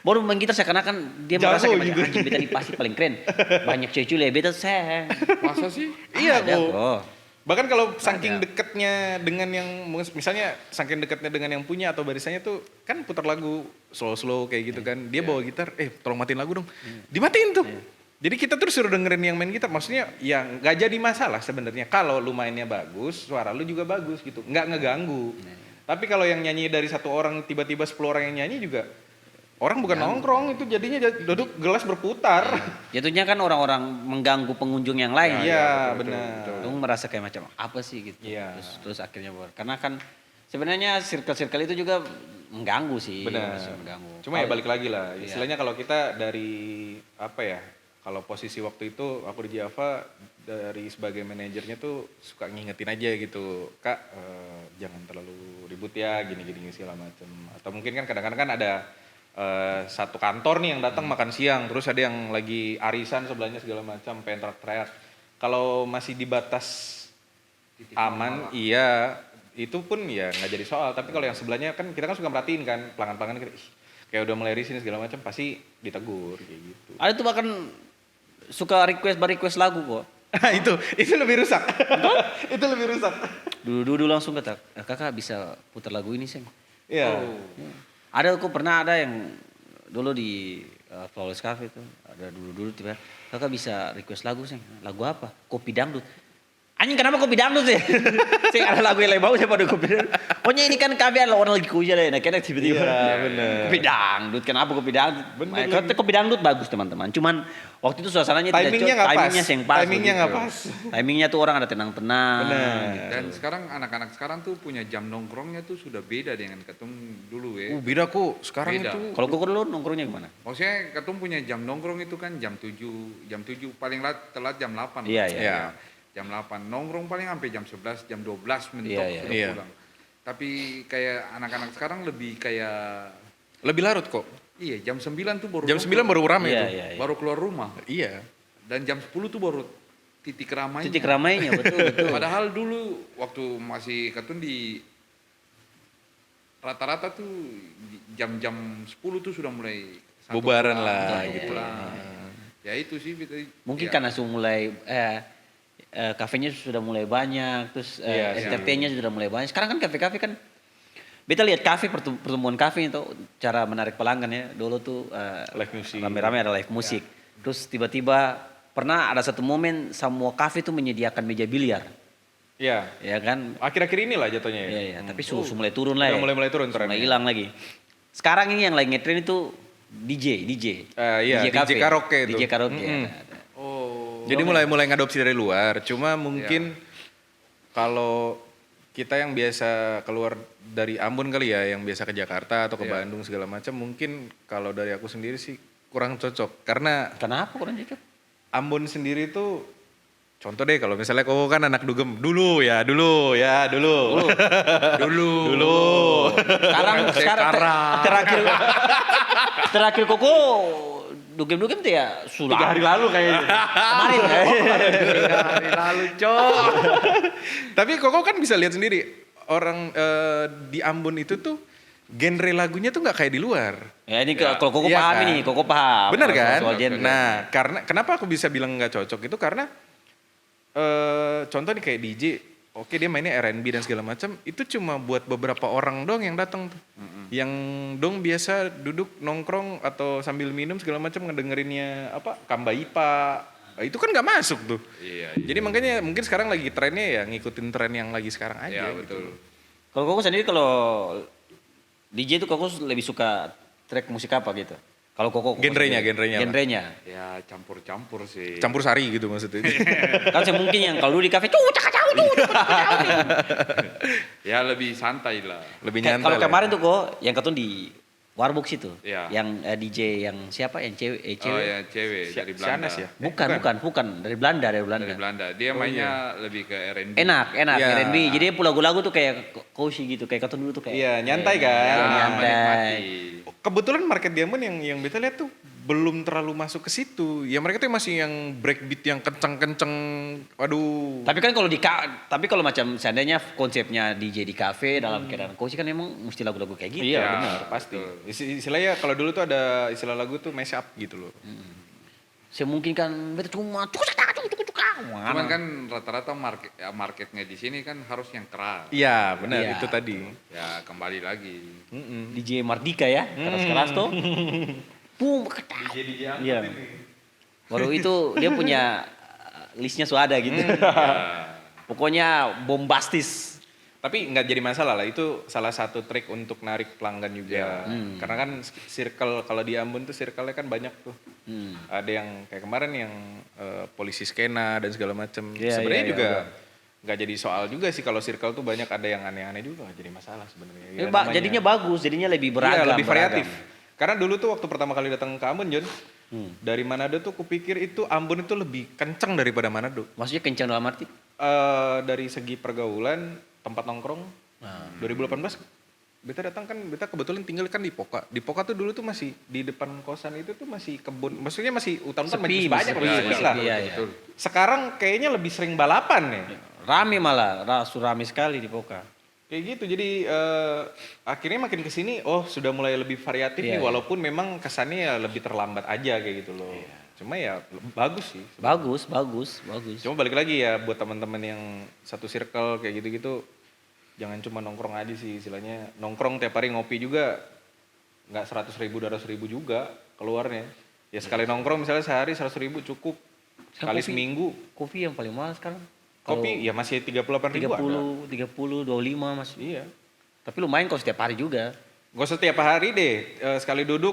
Baru main gitar seakan-akan dia Jago merasa kayak gitu. anjing beta ini pasti paling keren. Banyak cewek-cewek ya beta sayang. Masa sih? Iya Ada kok. kok. Bahkan kalau saking deketnya dengan yang misalnya saking deketnya dengan yang punya atau barisannya tuh kan putar lagu slow kayak gitu kan. Dia bawa gitar, tolong matiin lagu dong. Dimatiin tuh. Jadi kita tuh suruh dengerin yang main gitar. Maksudnya yang nggak jadi masalah sebenarnya kalau lu mainnya bagus, suara lu juga bagus gitu. Nggak ngeganggu. Tapi kalau yang nyanyi dari satu orang tiba-tiba 10 orang yang nyanyi juga orang bukan nongkrong itu jadinya duduk gelas berputar. Jatuhnya kan orang-orang mengganggu pengunjung yang lain. Iya benar. Lu merasa kayak macam apa sih gitu. Iya. Terus akhirnya karena kan sebenarnya circle-circle itu juga mengganggu sih. Benar. Masih mengganggu. Cuma ya balik lagi lah. Iya. Istilahnya kalau kita dari apa ya? Kalau posisi waktu itu aku di Java dari sebagai manajernya tuh suka ngingetin aja gitu. Kak jangan terlalu ribut ya gini segala macam. Atau mungkin kan kadang-kadang kan ada satu kantor nih yang datang makan siang. Terus ada yang lagi arisan sebelahnya segala macam pengen teriak-teriak. Kalau masih di batas aman iya itu pun ya nggak jadi soal. Tapi kalau yang sebelahnya kan kita kan suka merhatiin kan pelanggan-pelanggan kita, kayak udah mulai risih segala macam pasti ditegur kayak gitu. Ada tuh bahkan suka request lagu kok. itu lebih rusak. Itu lebih rusak. Dulu langsung kata, kakak bisa putar lagu ini sih. Iya. Ada kok pernah ada yang dulu di Flawless Cafe itu ada dulu tiba kakak bisa request lagu sih. Lagu apa? Kopi dangdut. Anjing kenapa kopi dangdut sih? Sih ada lagu yang lebih bagus daripada kopi dangdut. Pokoknya ini kan kafe ada orang lagi kuya deh. Nah kayaknya tiba-tiba. Iya, bener. Kopi dangdut. Kenapa kopi dangdut? Bener Kata kopi dangdut bagus teman-teman. Cuman waktu itu suasananya Timingnya nggak pas. timingnya yang pas. Timingnya nggak begitu. pas. Timingnya tuh orang ada tenang-tenang. Bener. Dan sekarang anak-anak sekarang tuh punya jam nongkrongnya tuh sudah beda dengan ketum dulu ya. Beda kok. Sekarang Beda. itu Kalau kok dulu nongkrongnya gimana? Maksudnya ketum punya jam nongkrong itu kan jam 7 paling telat jam 8. Iya, iya. Jam 8 nongkrong paling sampai jam 11, jam 12 mentok Iya, iya. udah Iya. pulang. Tapi kayak anak-anak sekarang lebih kayak lebih larut kok. iya jam 9 tuh baru Jam 9 baru rame Iya, tuh. iya, iya. baru keluar rumah Iya. dan jam 10 tuh baru titik ramainya. Titik ramainya betul. Padahal dulu waktu masih ketun di rata-rata tuh jam-jam 10 tuh sudah mulai satu Bubaran pulang, lah, satu gitu. pulang. Ya itu sih Mungkin ya. karena sudah mulai kafenya sudah mulai banyak, terus Iya, iya. entertainnya sudah mulai banyak. Sekarang kan kafe-kafe kan, beta lihat kafe pertumbuhan kafe itu cara menarik pelanggan ya. Dulu tuh Live music. rame-rame ada live musik. Terus tiba-tiba pernah ada satu momen semua kafe tuh menyediakan meja biliar, Iya. ya kan? Akhir-akhir inilah jatuhnya ya. Iya, iya. Tapi sudah mulai turun lah ya. Udah mulai turun Sudah trennya. hilang lagi. Sekarang ini yang lagi ngetren itu DJ. Iya, DJ karaoke itu. DJ karaoke. Mm-mm. ada. Oh. Jadi mulai ngadopsi dari luar. Cuma mungkin kalau kita yang biasa keluar dari Ambon kali ya, yang biasa ke Jakarta atau ke Iya. Bandung segala macam, mungkin kalau dari aku sendiri sih kurang cocok karena Kenapa kurang cocok? Ambon sendiri tuh contoh deh kalau misalnya kau kan anak dugem dulu ya dulu. Sekarang terakhir Koko dugem-dugem tuh ya sudah 3 hari lalu kayaknya. kemarin ya. 3 hari lalu, Cok. Tapi Koko kan bisa lihat sendiri orang di Ambon itu tuh genre lagunya tuh nggak kayak di luar. Ya ini Ya, kalau Koko iya paham kan? ini, Koko paham. Bener Soal- kan? Soal genre. Nah, karena kenapa aku bisa bilang nggak cocok itu karena contoh nih kayak DJ, oke dia mainnya R&B dan segala macam, itu cuma buat beberapa orang doang yang datang tuh. Yang dong biasa duduk nongkrong atau sambil minum segala macam ngedengerinnya apa? Kambaipa. Nah, itu kan nggak masuk tuh. Iya. Jadi makanya mungkin sekarang lagi trennya ya ngikutin tren yang lagi sekarang aja. Iya, gitu. betul. Kalau Koko sendiri kalau DJ itu Koko lebih suka track musik apa gitu? Kalau Koko Genrenya lah. Genrenya. Ya campur-campur sih. Campur sari gitu maksudnya. Kan saya mungkin yang kalau dulu di kafe Ya lebih santai lah. Lebih nyantai. kalau lah ya. kemarin tuh kok yang ketun di Warbox itu. Iya. Yang DJ yang siapa yang cewek Oh cewek. ya cewek dari Belanda. Sianas ya? Bukan dari Belanda. Dari Belanda. Dia mainnya lebih ke R&B. Enak Iya. R&B. Jadi lagu-lagu tuh kayak cozy gitu, kayak ketun dulu tuh kayak. Iya, nyantai kan? Iya, Ya, nyantai. menikmati. Kebetulan market diamond yang beta lihat tuh belum terlalu masuk ke situ. Ya mereka tuh masih yang breakbeat yang kenceng-kenceng. Waduh. Tapi kalau macam seandainya konsepnya DJ di kafe dalam keadaan cozy kan memang mesti lagu-lagu kayak gitu. Iya, Ya, benar, pasti. betul. Istilahnya kalau dulu tuh ada istilah lagu tuh mash up gitu loh. Semungkin beta cuma Cuman kan rata-rata marketnya di sini kan harus yang keras. Iya, benar Iya. itu tadi. Ya kembali lagi. DJ Mardika ya, keras-keras tuh. Boom, ketak. Iya. Baru itu dia punya listnya sudah ada gitu. Pokoknya bombastis. Tapi nggak jadi masalah lah, itu salah satu trik untuk narik pelanggan juga. Karena kan circle, kalau di Ambon tuh circle-nya kan banyak tuh. Ada yang kayak kemarin yang polisi skena dan segala macem. Iya, Sebenarnya iya, juga iya, nggak jadi soal juga sih kalau circle tuh banyak ada yang aneh-aneh juga nggak jadi masalah sebenarnya. Ya, namanya- Jadinya bagus, jadinya lebih Iya, beragam. lebih beragam. variatif. Karena dulu tuh waktu pertama kali datang ke Ambon, John, dari Manado tuh kupikir itu Ambon itu lebih kencang daripada Manado. Maksudnya kencang dalam arti? Dari segi pergaulan, tempat nongkrong, 2018 beta datang kan, beta kebetulan tinggal kan di Poka. Di Poka tuh dulu tuh masih di depan kosan itu tuh masih kebun, maksudnya masih hutan-hutan Sepi, banyak, sepi, masih sepi, sepi lah. sepi, iya, iya. Betul. Sekarang kayaknya lebih sering balapan ya. Rame malah, rame sekali di Poka. Kayak gitu, jadi akhirnya makin kesini, oh sudah mulai lebih variatif Iya, nih, iya. walaupun memang kesannya ya lebih terlambat aja kayak gitu loh. Cuma ya bagus sih. Bagus. Cuma balik lagi ya buat teman-teman yang satu circle kayak gitu-gitu, jangan cuma nongkrong aja sih istilahnya. Nongkrong tiap hari ngopi juga nggak 100.000 200.000 juga keluarnya. Ya sekali nongkrong misalnya sehari 100.000 cukup. Sekali Kopi. seminggu. Kopi yang paling mahal sekarang. Kopi ya masih 38.000 ada. 30, 25 mas. Iya. Tapi lumayan kalau setiap hari juga. Gak usah tiap hari deh, sekali duduk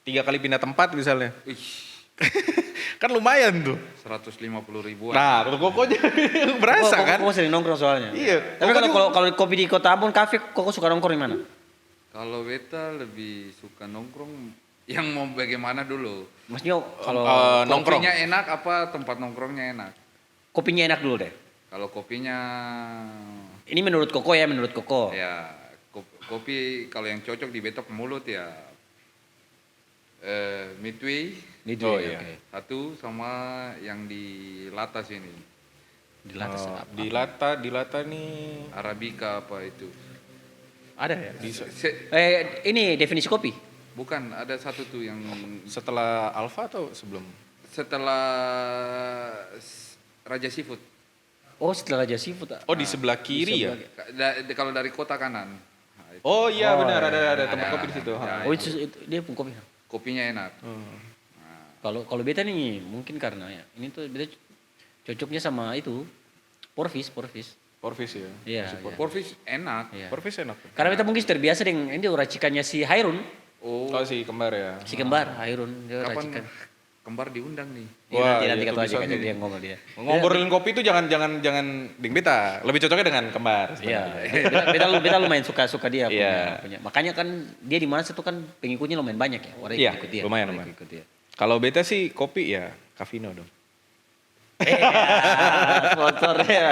3 kali pindah tempat misalnya. Kan lumayan tuh. 150 ribuan. Nah, kalau pokoknya berasa Koko- kan? Koko sering nongkrong soalnya. Iya. Tapi Koko kalau kopi di Kota Ambon kafe, Koko suka nongkrong di mana? Kalau beta lebih suka nongkrong yang mau bagaimana dulu. Maksudnya kalau nongkrong. Kopinya enak apa tempat nongkrongnya enak? kopinya enak dulu deh. Kalau kopinya Ini menurut Koko ya, menurut Koko. ya kopi kalau yang cocok di betok mulut ya Midway Midway, Oh, iya. oke. satu sama yang di Latas ini Di lantas Oh, apa? di lata nih Arabica apa itu. Ada ya? Se- Ini definisi kopi. bukan ada satu tuh yang setelah Alfa atau sebelum? setelah Raja Seafood. Oh, setelah Raja Seafood. Oh di sebelah kiri ya? Kalau dari kota kanan. Nah, itu. Oh iya Oh, benar iya. ada tempat Ada, kopi di situ. ada. Ha. Oh, itu dia pun kopi. Kopinya enak. Kalau beta nih mungkin karena ya ini tuh beta cocoknya sama itu Porvis. Porvis ya. Iya. iya. Porvis enak. Iya. Porvis enak. Karena beta mungkin terbiasa dengan ini racikannya si Hairun, Oh, Oh si kembar ya. si kembar Hairun dia racikan. kapan kembar diundang nih. Wah, nanti iya kata tuh aja bisa kan nih. dia ngomong dia. Ngobrolin kopi itu jangan ding beta. Lebih cocoknya dengan kembar. Iya, sebenarnya. beta lumayan suka dia Iya. punya. Makanya kan dia di mana tuh kan pengikutnya lumayan banyak ya. Orang Iya, ikut dia. lumayan, orang lumayan. ikut dia. Kalau beta sih kopi ya Cafino dong. Sponsor ya.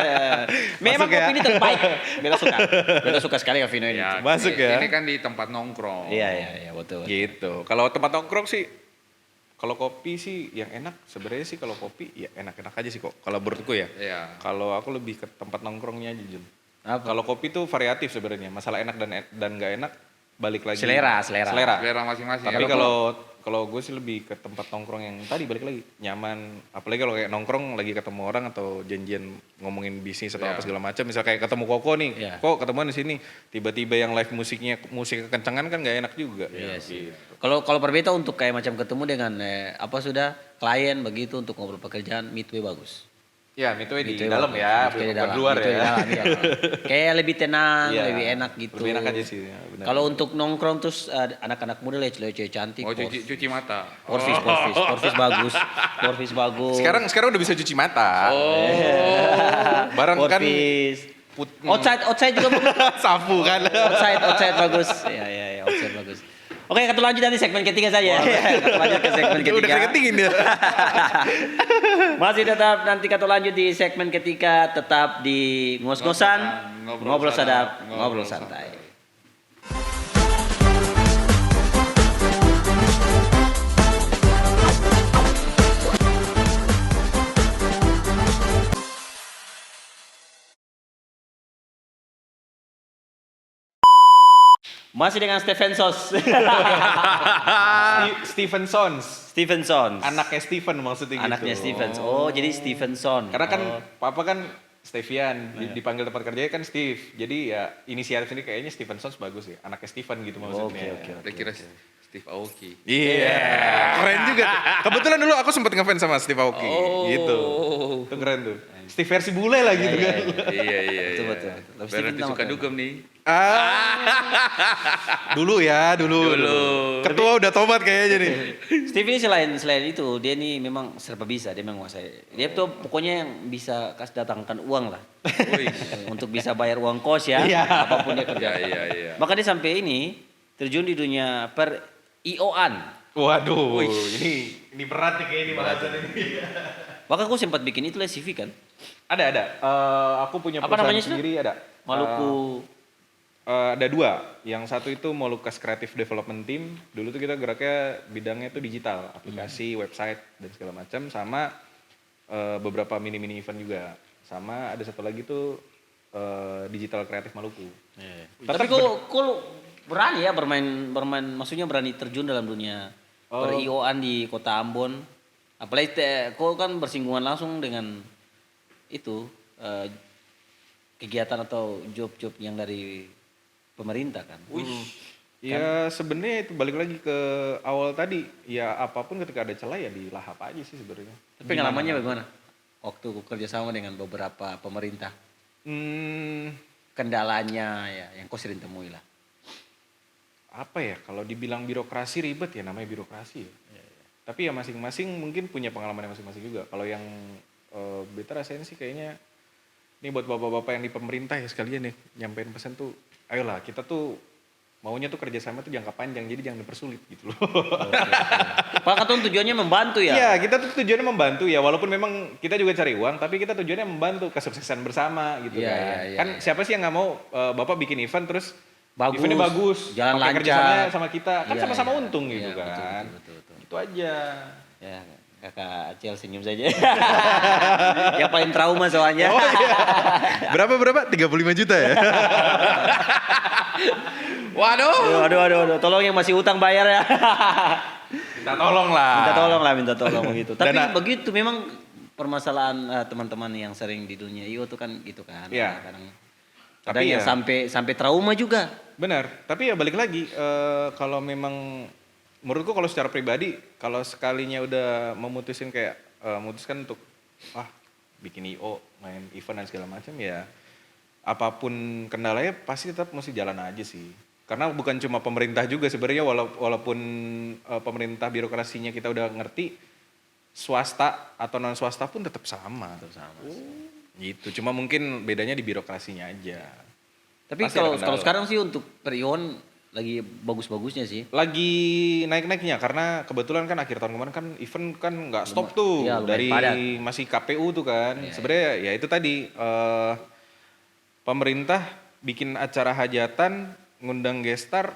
Memang Masuk ya? kopi ini terbaik. Beta suka sekali Cafino ini. Ya, Masuk ya. Ini kan di tempat nongkrong. Iya, betul. Gitu. Kalau tempat nongkrong sih, kalau kopi sih yang enak sebenarnya sih kalau kopi ya enak-enak aja sih kok. Kalau menurutku ya. Iya. Kalau aku lebih ke tempat nongkrongnya aja Jun. Apa? Kalau kopi tuh variatif sebenarnya. Masalah enak dan nggak enak balik lagi. Selera. Selera masing-masing. Tapi ya. kalau gue sih lebih ke tempat nongkrong yang tadi balik lagi nyaman. Apalagi kalau kayak nongkrong lagi ketemu orang atau janjian ngomongin bisnis atau Iya. apa segala macam. Misal kayak ketemu Koko nih, Iya. kok ketemuan di sini. Tiba-tiba yang live musik kekencangan kan nggak enak juga. Iya sih. Gitu. Kalau perbeda untuk kayak macam ketemu dengan klien begitu untuk ngobrol pekerjaan, Midway bagus. Ya, Midway di Midway dalam bagus. ya, Midway di bukan dalam, luar Midway di ya. dalam, iya. Kayak lebih tenang, Iya, lebih enak gitu. Lebih enak aja sih. Ya, benar. Kalau untuk nongkrong terus anak-anak muda lah, cewek cantik. Mau cuci mata. Porfis bagus. Porfis bagus. Sekarang udah bisa cuci mata. Oh. Barang kan Porfis. put- Outside juga bagus. sapu kan. outside bagus. Iya, outside bagus. Oke, kita lanjut nanti segmen ketiga saja. Kita lanjut ke segmen ketiga. Udah keringetin ya. Masih tetap nanti kita lanjut di segmen ketiga, tetap di ngos-ngosan, ngobrol sadap, ngobrol santai. Masih dengan Stevensos. Stevenson. Anaknya Steven maksudnya gitu. Anaknya Stevens. Oh, jadi Stevenson. Karena kan Oh. papa kan Stevian, dipanggil tempat kerjanya kan Steve. Jadi ya inisiatif ini kayaknya Stevenson bagus ya. Anaknya Steven gitu maksudnya. Oke. Saya kira Steve Aoki. Iya, keren juga tuh. Kebetulan dulu aku sempat ngefans sama Steve Aoki, gitu. Itu keren tuh. Steve versi bule lah gitu kan. Iya. Betul. Tapi Steven Berarti nama suka keren. dugem nih. Dulu. Ketua udah tobat kayaknya nih. Steve ini selain itu dia ini memang serba bisa, dia menguasai. Dia tuh pokoknya yang bisa datangkan uang lah. Wih. Untuk bisa bayar uang kos ya, Iya. apapun dia kerja. Iya. Maka dia sampai ini terjun di dunia per IO-an. Waduh, ini berat nih kayaknya ini bahasan ini. Maka aku sempat bikin itu lah CV kan. Ada. Aku punya Apa perusahaan namanya sih? sendiri ada. Maluku. Ada dua. Yang satu itu Molucas Creative Development Team. Dulu tuh kita geraknya bidangnya tuh digital, aplikasi, website dan segala macam. Sama beberapa mini event juga. Sama ada satu lagi tuh Digital Kreatif Maluku. Tapi kok berani ya bermain maksudnya berani terjun dalam dunia per IO-an di Kota Ambon. Apalagi kok kan bersinggungan langsung dengan itu kegiatan atau job-job yang dari pemerintah kan. Ya sebenarnya itu balik lagi ke awal tadi. Ya apapun ketika ada celah ya dilahap aja sih sebenarnya. Tapi pengalamannya bagaimana? Waktu kerjasama dengan beberapa pemerintah. Kendalanya ya yang kau sering temui lah. Apa ya, kalau dibilang birokrasi ribet ya namanya birokrasi ya. Tapi ya masing-masing mungkin punya pengalaman masing-masing juga. Kalau yang beta rasain sih kayaknya ini buat bapak-bapak yang di pemerintah ya sekalian nih nyampein pesan tuh, ayolah kita tuh maunya tuh kerjasama tuh jangka panjang, jadi jangan dipersulit gitu loh. Pak Katun tujuannya membantu ya? Iya, kita tuh tujuannya membantu ya, walaupun memang kita juga cari uang, tapi kita tujuannya membantu kesuksesan bersama gitu Iya, kan. iya, Kan siapa sih yang nggak mau bapak bikin event terus Bagus, eventnya bagus, jalan pakai lancar. kerjasamanya sama kita, kan Iya, sama-sama iya. untung Iya, gitu kan. betul. Itu aja. Ya, kakak Acel senyum saja. Yang paling trauma soalnya. Oh, iya. Berapa? 35 juta ya? Waduh. Tolong yang masih utang bayar ya. Minta tolong lah. Minta tolong begitu. Tapi Dana- begitu memang permasalahan teman-teman yang sering di dunia IO tuh kan gitu kan. Iya. Kadang Tapi yang ya- sampai trauma juga. Benar, tapi ya balik lagi kalau memang menurutku kalau secara pribadi kalau sekalinya udah memutusin memutuskan untuk bikin IO, main event dan segala macam ya apapun kendalanya pasti tetap mesti jalan aja sih. Karena bukan cuma pemerintah juga sebenarnya walaupun pemerintah birokrasinya kita udah ngerti, swasta atau non swasta pun tetap sama. Gitu. Cuma mungkin bedanya di birokrasinya aja. Tapi Pasti ada kalau kendala. sekarang sih untuk per Ion lagi bagus-bagusnya sih. Lagi naik-naiknya karena kebetulan kan akhir tahun kemarin kan event kan nggak stop tuh iya, lumayan dari padat. masih KPU tuh kan. Iya, Sebenarnya ya itu tadi pemerintah bikin acara hajatan, ngundang gestar,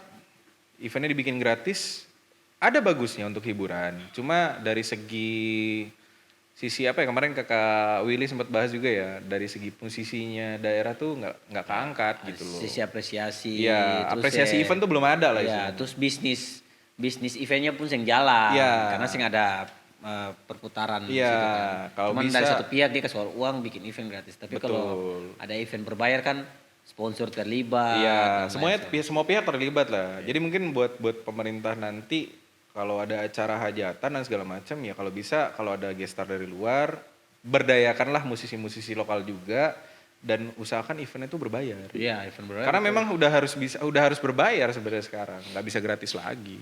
eventnya dibikin gratis. Ada bagusnya untuk hiburan. Cuma dari sisi apa ya kemarin kakak Willy sempat bahas juga ya dari segi musisinya daerah tuh nggak keangkat gitu loh. Sisi apresiasi. Iya, terus apresiasi event tuh belum ada lah ya, istilahnya. terus bisnis eventnya pun yang jalan. Iya. Karena sing ada perputaran Iya, situ kan. kalau Cuman bisa- dari satu pihak dia kasih uang bikin event gratis. Tapi kalau Betul. ada event berbayar kan sponsor terlibat. Iya, dan semuanya lain semua pihak terlibat lah. Jadi mungkin buat pemerintah nanti kalau ada acara hajatan dan segala macam ya kalau bisa kalau ada gestar dari luar berdayakanlah musisi-musisi lokal juga dan usahakan eventnya itu berbayar. Iya, event berbayar. Karena memang udah harus berbayar sebenarnya sekarang, nggak bisa gratis lagi.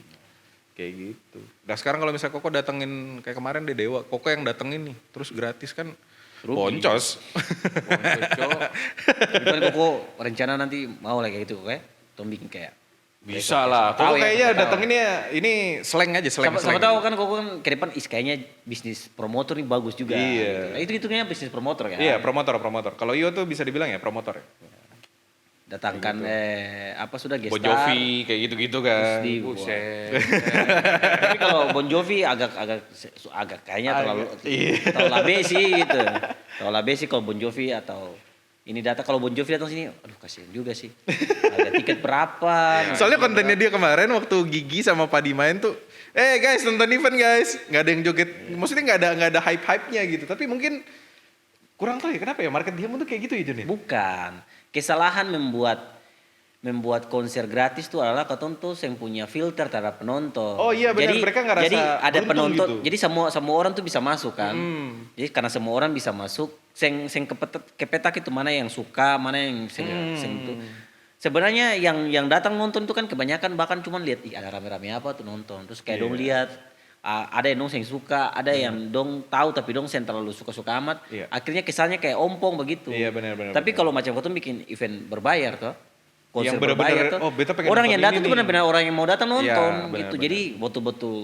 Kayak gitu. Nah sekarang kalau misalnya Koko datengin kayak kemarin deh Dewa, Koko yang datengin nih, terus gratis kan boncos. Bukan kok rencana nanti mau lah kayak gitu kayak bikin kayak Bisa lah. Koko kayaknya datenginnya ini slang aja, slang. Sama tahu kan kok kan ke depan kayaknya bisnis promotor nih bagus juga. Iya. Gitu. Nah, itu hitungnya bisnis promotor ya. Iya, promotor. Kalau Iyo tuh bisa dibilang ya promotor ya. Datangkan apa sudah gestar. Bon Jovi kayak gitu-gitu kan. Terus di- Buset. Tapi kalau Bon Jovi agak kayaknya terlalu Iya. terlalu labe sih gitu. Terlalu labe sih kalau Bon Jovi atau ini data kalau Bon Jovi datang sini, aduh kasihan juga sih. Harga tiket berapa? Soalnya kontennya dia kemarin waktu Gigi sama Padi main tuh, guys nonton event guys, nggak ada yang joget, maksudnya nggak ada hype-nya gitu. Tapi mungkin kurang tahu ya kenapa ya market dia tuh kayak gitu ya Jon ya? Bukan. Kesalahan membuat konser gratis itu adalah ketonton yang punya filter terhadap penonton. Oh iya benar, mereka ngerasa jadi ada beruntung penonton. gitu. Jadi semua orang tuh bisa masuk kan. Jadi karena semua orang bisa masuk, seng kepetak itu mana yang suka, mana yang seng itu. Sebenarnya yang datang nonton itu kan kebanyakan bahkan cuma lihat ada rame-rame apa tuh nonton. Terus kayak dong lihat ada yang dong yang suka, ada yang dong tahu tapi dong yang terlalu suka-suka amat. Iya. Akhirnya kesannya kayak ompong begitu. Iya, benar. Tapi kalau macam kau tuh bikin event berbayar tuh, konser Yang benar-benar, berbayar tuh, oh, beta pengen orang nonton yang datang ini tuh nih. benar-benar orang yang mau datang nonton Iya, benar, gitu. benar. Jadi betul-betul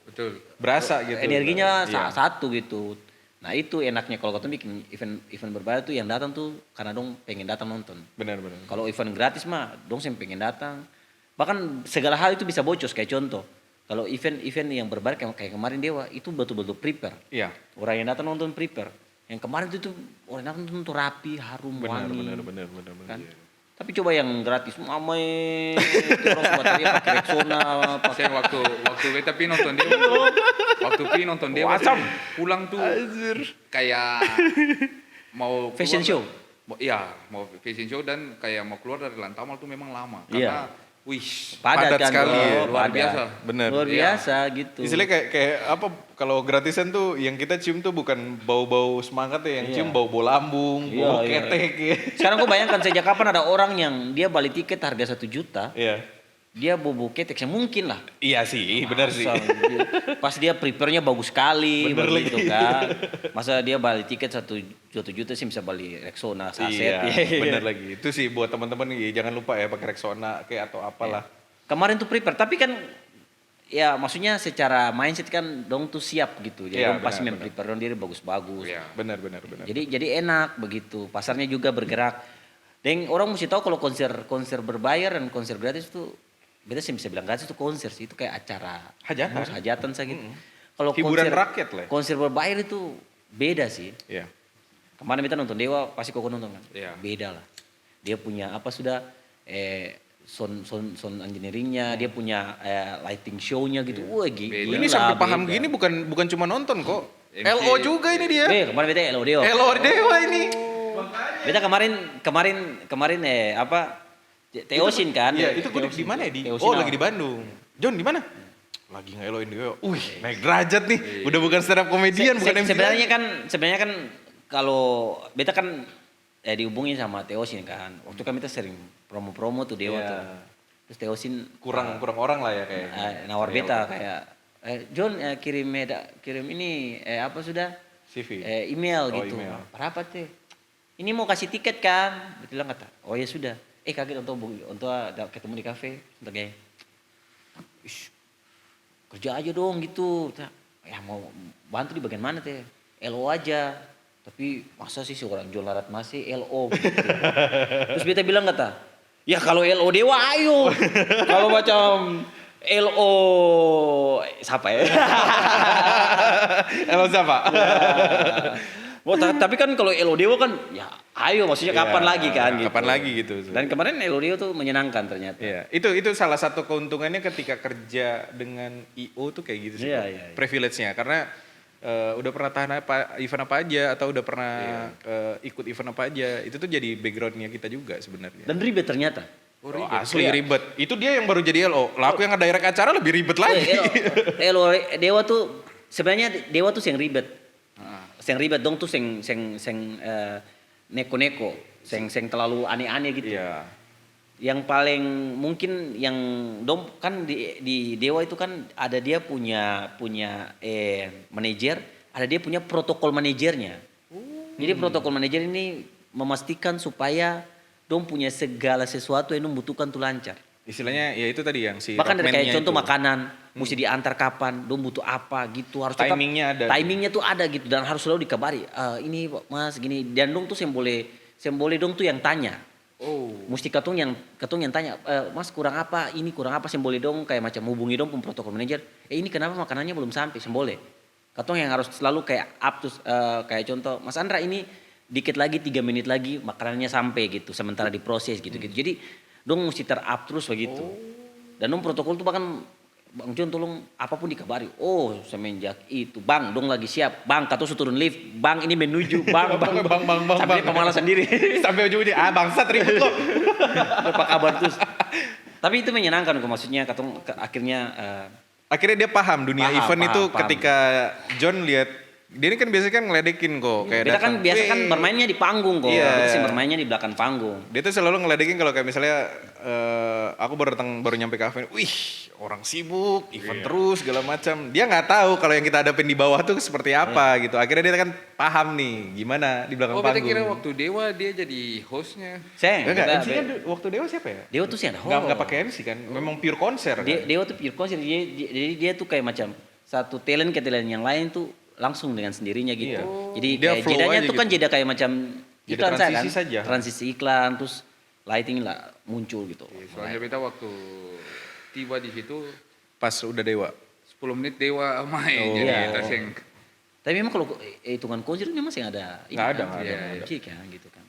Betul. Berasa gitu. energinya Iya. satu gitu. Nah itu enaknya kalau kau tuh bikin event berbayar tuh yang datang tuh karena dong pengen datang nonton. Benar. Kalau event gratis mah dong yang pengen datang. Bahkan segala hal itu bisa bocor kayak contoh. Kalau event yang berbayar kayak kemarin Dewa itu betul-betul prepare. Iya. Orang yang datang nonton prepare. Yang kemarin itu orang yang datang nonton tuh rapi, harum, wangi. Benar. Kan? Tapi coba yang gratis, mamai, orang buat dia pakai Rexona, pakai Saya waktu beta pi nonton dia, waktu pi nonton dia, pulang tuh kayak mau fashion show. Iya, mau fashion show dan kayak mau keluar dari Lantamal tuh memang lama. Iya. Karena, wih, Padat kan, sekali bro, ya, luar padat. biasa. Benar. Luar Iya. biasa gitu. Istilahnya kayak apa kalau gratisan tuh yang kita cium tuh bukan bau-bau semangat ya, yang Iya. cium bau-bau lambung, Iya, bau iya. ketek ya. Sekarang kau bayangkan sejak kapan ada orang yang dia beli tiket harga 1 juta, Iya. dia bobo ketek, mungkin lah. Iya sih, benar sih. Masa pas dia prepare-nya bagus sekali, Bener begitu lagi. kan. Masa dia beli tiket 1 juta sih bisa beli Rexona, saset. Iya, benar lagi. Itu sih buat teman-teman ya, jangan lupa ya pakai Rexona kayak atau apalah. Kemarin tuh prepare, tapi kan ya maksudnya secara mindset kan dong tuh siap gitu. Jadi Iya, dong pasti benar, memprepare dong diri bagus-bagus. Iya. Benar. Jadi enak begitu. Pasarnya juga bergerak. Dan orang mesti tahu kalau konser berbayar dan konser gratis tuh beda sih bisa bilang gratis itu konser sih, itu kayak acara Hajatan. hajatan saja gitu. Kalau Hiburan rakyat lah. konser berbayar itu beda sih. Iya. Kemarin kita nonton Dewa pasti kau nonton kan? Iya. Beda lah. Dia punya apa sudah sound engineeringnya, dia punya lighting show-nya gitu. Wah gila. Ini sampai paham beda. gini bukan cuma nonton kok. MC. LO juga ini dia. Kemarin beta LO Dewa. LO Dewa ini. Beta kemarin apa? Teosin kan? Iya, itu gue di mana ya? Teosin Lagi di Bandung. John di mana? Lagi ngeloin dia. Naik derajat nih. Udah bukan stand up comedian, bukan MC. Sebenarnya kan kalau beta kan dihubungin sama Teosin kan. Waktu kan kita sering promo-promo tuh Dewa Iya. tuh. Terus Teosin kurang orang lah ya kayak. nawar beta kayak John kirim ini apa sudah CV. email Oh, gitu. email. Berapa teh? Ini mau kasih tiket kan? Dia bilang kata, oh ya sudah. Kaget untuk ada ketemu di kafe, untuk kayak, "Ish, kerja aja dong gitu. Ya mau bantu di bagian mana teh? LO aja. Tapi masa sih seorang John Larat masih LO gitu. Terus beta bilang kata, ya kalau LO Dewa ayo. Kalau macam LO siapa ya? Emang siapa? Oh, tapi kan kalau LO Dewa kan ya ayo maksudnya kapan Iya, lagi kan gitu. kapan lagi gitu. Dan kemarin LO Dewa tuh menyenangkan ternyata. Iya, itu salah satu keuntungannya ketika kerja dengan IO tuh kayak gitu sih. Iya, Kok. iya, iya. Privilege-nya karena udah pernah tahan event apa aja atau udah pernah ikut event apa aja, itu tuh jadi background-nya kita juga sebenarnya. Dan ribet ternyata. Oh, asli ribet. Itu dia yang baru jadi LO. Lah aku yang ngedirect acara lebih ribet lagi. LO Dewa tuh sebenarnya Dewa tuh yang ribet. Ah. Yang ribet dong tuh neko-neko, yang terlalu aneh-aneh gitu. Iya. Yang paling mungkin yang dom kan di Dewa itu kan ada dia punya manajer, ada dia punya protokol manajernya. Jadi protokol manajer ini memastikan supaya dom punya segala sesuatu yang membutuhkan tuh lancar. Istilahnya ya itu tadi yang si Bahkan dari kayak roadman-nya contoh itu. makanan, mesti diantar kapan, dom butuh apa gitu, harus tetap Timingnya ada. timingnya tuh ada gitu dan harus selalu dikabari. Ini Mas gini dan dong tuh yang boleh dong tuh yang tanya. Oh. Mesti katong yang tanya, Mas kurang apa, ini kurang apa, yang boleh dong kayak macam hubungi dong pun protokol manajer. Ini kenapa makanannya belum sampai, yang boleh. Katong yang harus selalu kayak up to, kayak contoh, Mas Andra ini dikit lagi 3 menit lagi makanannya sampai gitu, sementara diproses gitu-gitu. Jadi dong mesti ter-up terus begitu. Dan dong protokol tuh bahkan Bang John tolong apapun dikabari. Oh semenjak itu Bang dong lagi siap. Bang katong turun lift. Bang ini menuju. Bang. Sampai dia pemalas sendiri. Sampai ujung-ujungnya bangsat ribut lo. Apa kabar terus. Tapi itu menyenangkan kok maksudnya katong akhirnya Akhirnya dia paham dunia event itu paham. ketika John lihat dia ini kan biasanya kan ngeledekin kok kayak kita kan datang, biasa "Weh." kan bermainnya di panggung kok. Iya. Kita sih bermainnya di belakang panggung. Dia tuh selalu ngeledekin kalau kayak misalnya aku baru nyampe kafe, wih orang sibuk, event terus segala macam. Dia nggak tahu kalau yang kita hadapin di bawah tuh seperti apa gitu. Akhirnya dia kan paham nih gimana di belakang Oh, berarti panggung. kira waktu Dewa dia jadi hostnya. Enggak, MC-nya waktu Dewa siapa ya? Dewa tuh sih ada Nggak pakai MC kan, memang pure konser kan. Dewa tuh pure concert. Jadi dia tuh kayak macam satu talent ke talent yang lain tuh langsung dengan sendirinya gitu. Iya. Jadi Dia kayak flow jedanya aja tuh kan gitu. jeda kayak macam Jeda iklan saya kan. transisi saja. Transisi iklan terus lighting lah muncul gitu. Soalnya beta waktu tiba di situ Pas udah Dewa. 10 menit Dewa main. Oh. Jadi Iya. kita sing Tapi memang kalau hitungan konser memang masih ada ini Nggak ada, kan, nggak ada. MC kan gitu kan.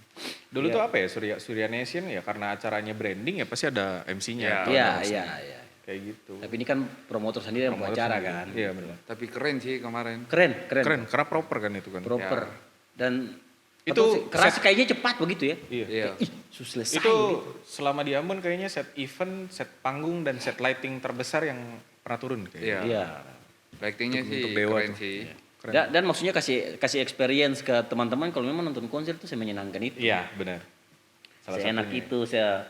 Dulu tuh apa ya, Surya Nation ya karena acaranya branding ya pasti ada MC-nya. atau Iya, ada iya, host-nya. iya. Kayak gitu. Tapi ini kan promotor sendiri yang buat Promotor acara sendiri. kan. Iya benar. tapi keren sih kemarin. Keren. Keren, karena proper kan itu kan. Proper. Ya. Dan Itu keras kayaknya cepat begitu ya. Iya. Iya. Ih, selesai. Itu gitu. selama di Ambon kayaknya set event, set panggung dan set lighting terbesar yang pernah turun kayaknya. Iya. Iya. Lightingnya Untuk- sih untuk Dewa keren tuh. sih. Keren. Dan maksudnya kasih experience ke teman-teman kalau memang nonton konser tuh saya menyenangkan itu. Iya, benar. Seenak satunya. itu saya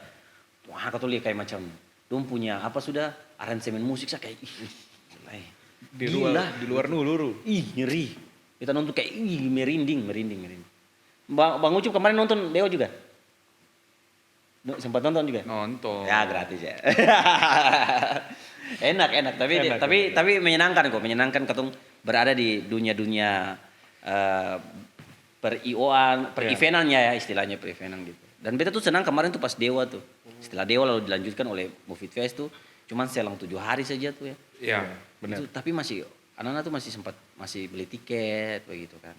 wah kata lihat kayak macam dong punya apa sudah aransemen musik saya kayak ih selai. Gila. Di luar nuluru. Ih nyeri. Kita nonton kayak ih merinding. Bang Ucup kemarin nonton Dewa juga? Sempat nonton juga? Nonton. Ya gratis ya. enak Enak. tapi menyenangkan ketong berada di dunia per IO-an, per Iya. eventannya ya istilahnya per eventan gitu. Dan beta tuh senang kemarin tuh pas Dewa tuh. Setelah Dewa lalu dilanjutkan oleh Movie Fest tuh cuman selang 7 hari saja tuh ya. Iya. Benar. Itu, tapi masih anak-anak tuh masih beli tiket begitu kan.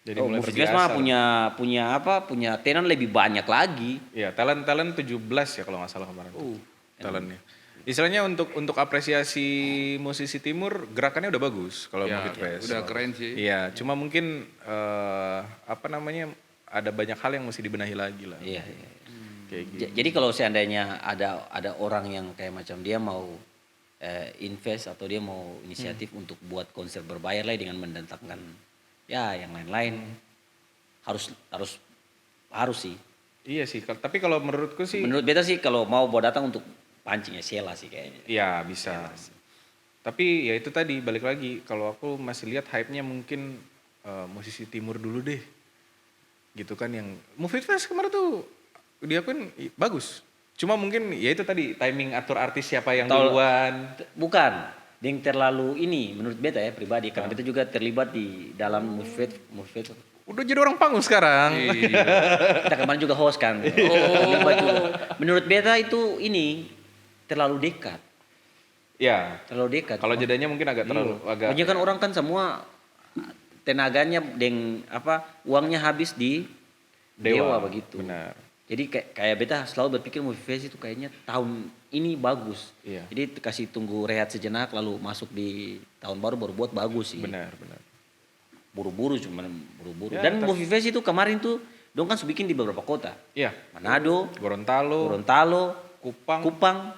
Jadi Oh, mulai Movie Fest mah berbiasa. punya tenan lebih banyak lagi. Iya, talent 17 ya kalau nggak salah kemarin. Talentnya. Istilahnya untuk apresiasi musisi timur gerakannya udah bagus kalau Ya, Movie Fest. udah keren sih. Iya, cuma mungkin ada banyak hal yang mesti dibenahi lagi lah. Iya. Kayak gitu. Jadi kalau seandainya ada orang yang kayak macam dia mau invest atau dia mau inisiatif untuk buat konser berbayar lah dengan mendatangkan ya yang lain-lain harus sih. Iya sih, tapi kalau menurutku sih Menurut beta sih kalau mau buat datang untuk pancing ya Sheila sih kayaknya. iya bisa. Tapi ya itu tadi balik lagi kalau aku masih lihat hype-nya mungkin musisi timur dulu deh. Gitu kan yang Move It Fest kemarin tuh dia kan bagus. Cuma mungkin ya itu tadi timing atur artis siapa yang duluan. Bukan, yang terlalu ini menurut beta ya pribadi karena beta juga terlibat di dalam Move It. Udah jadi orang panggung sekarang. Iya. Kita kemarin juga host kan. Terlibat juga. Menurut beta itu ini terlalu dekat. Ya. Terlalu dekat. Kalau jedanya mungkin agak terlalu agak. Pokoknya kan orang kan semua tenaganya uangnya habis di Dewa begitu. Benar. Jadi kayak beta selalu berpikir Movie Fest itu kayaknya tahun ini bagus. Iya. Jadi kasih tunggu rehat sejenak lalu masuk di tahun baru buat bagus sih. Benar. Buru-buru cuman buru-buru. Ya, Dan Movie Fest itu kemarin tuh dong kan bikin di beberapa kota. Iya. Manado, Gorontalo, Kupang,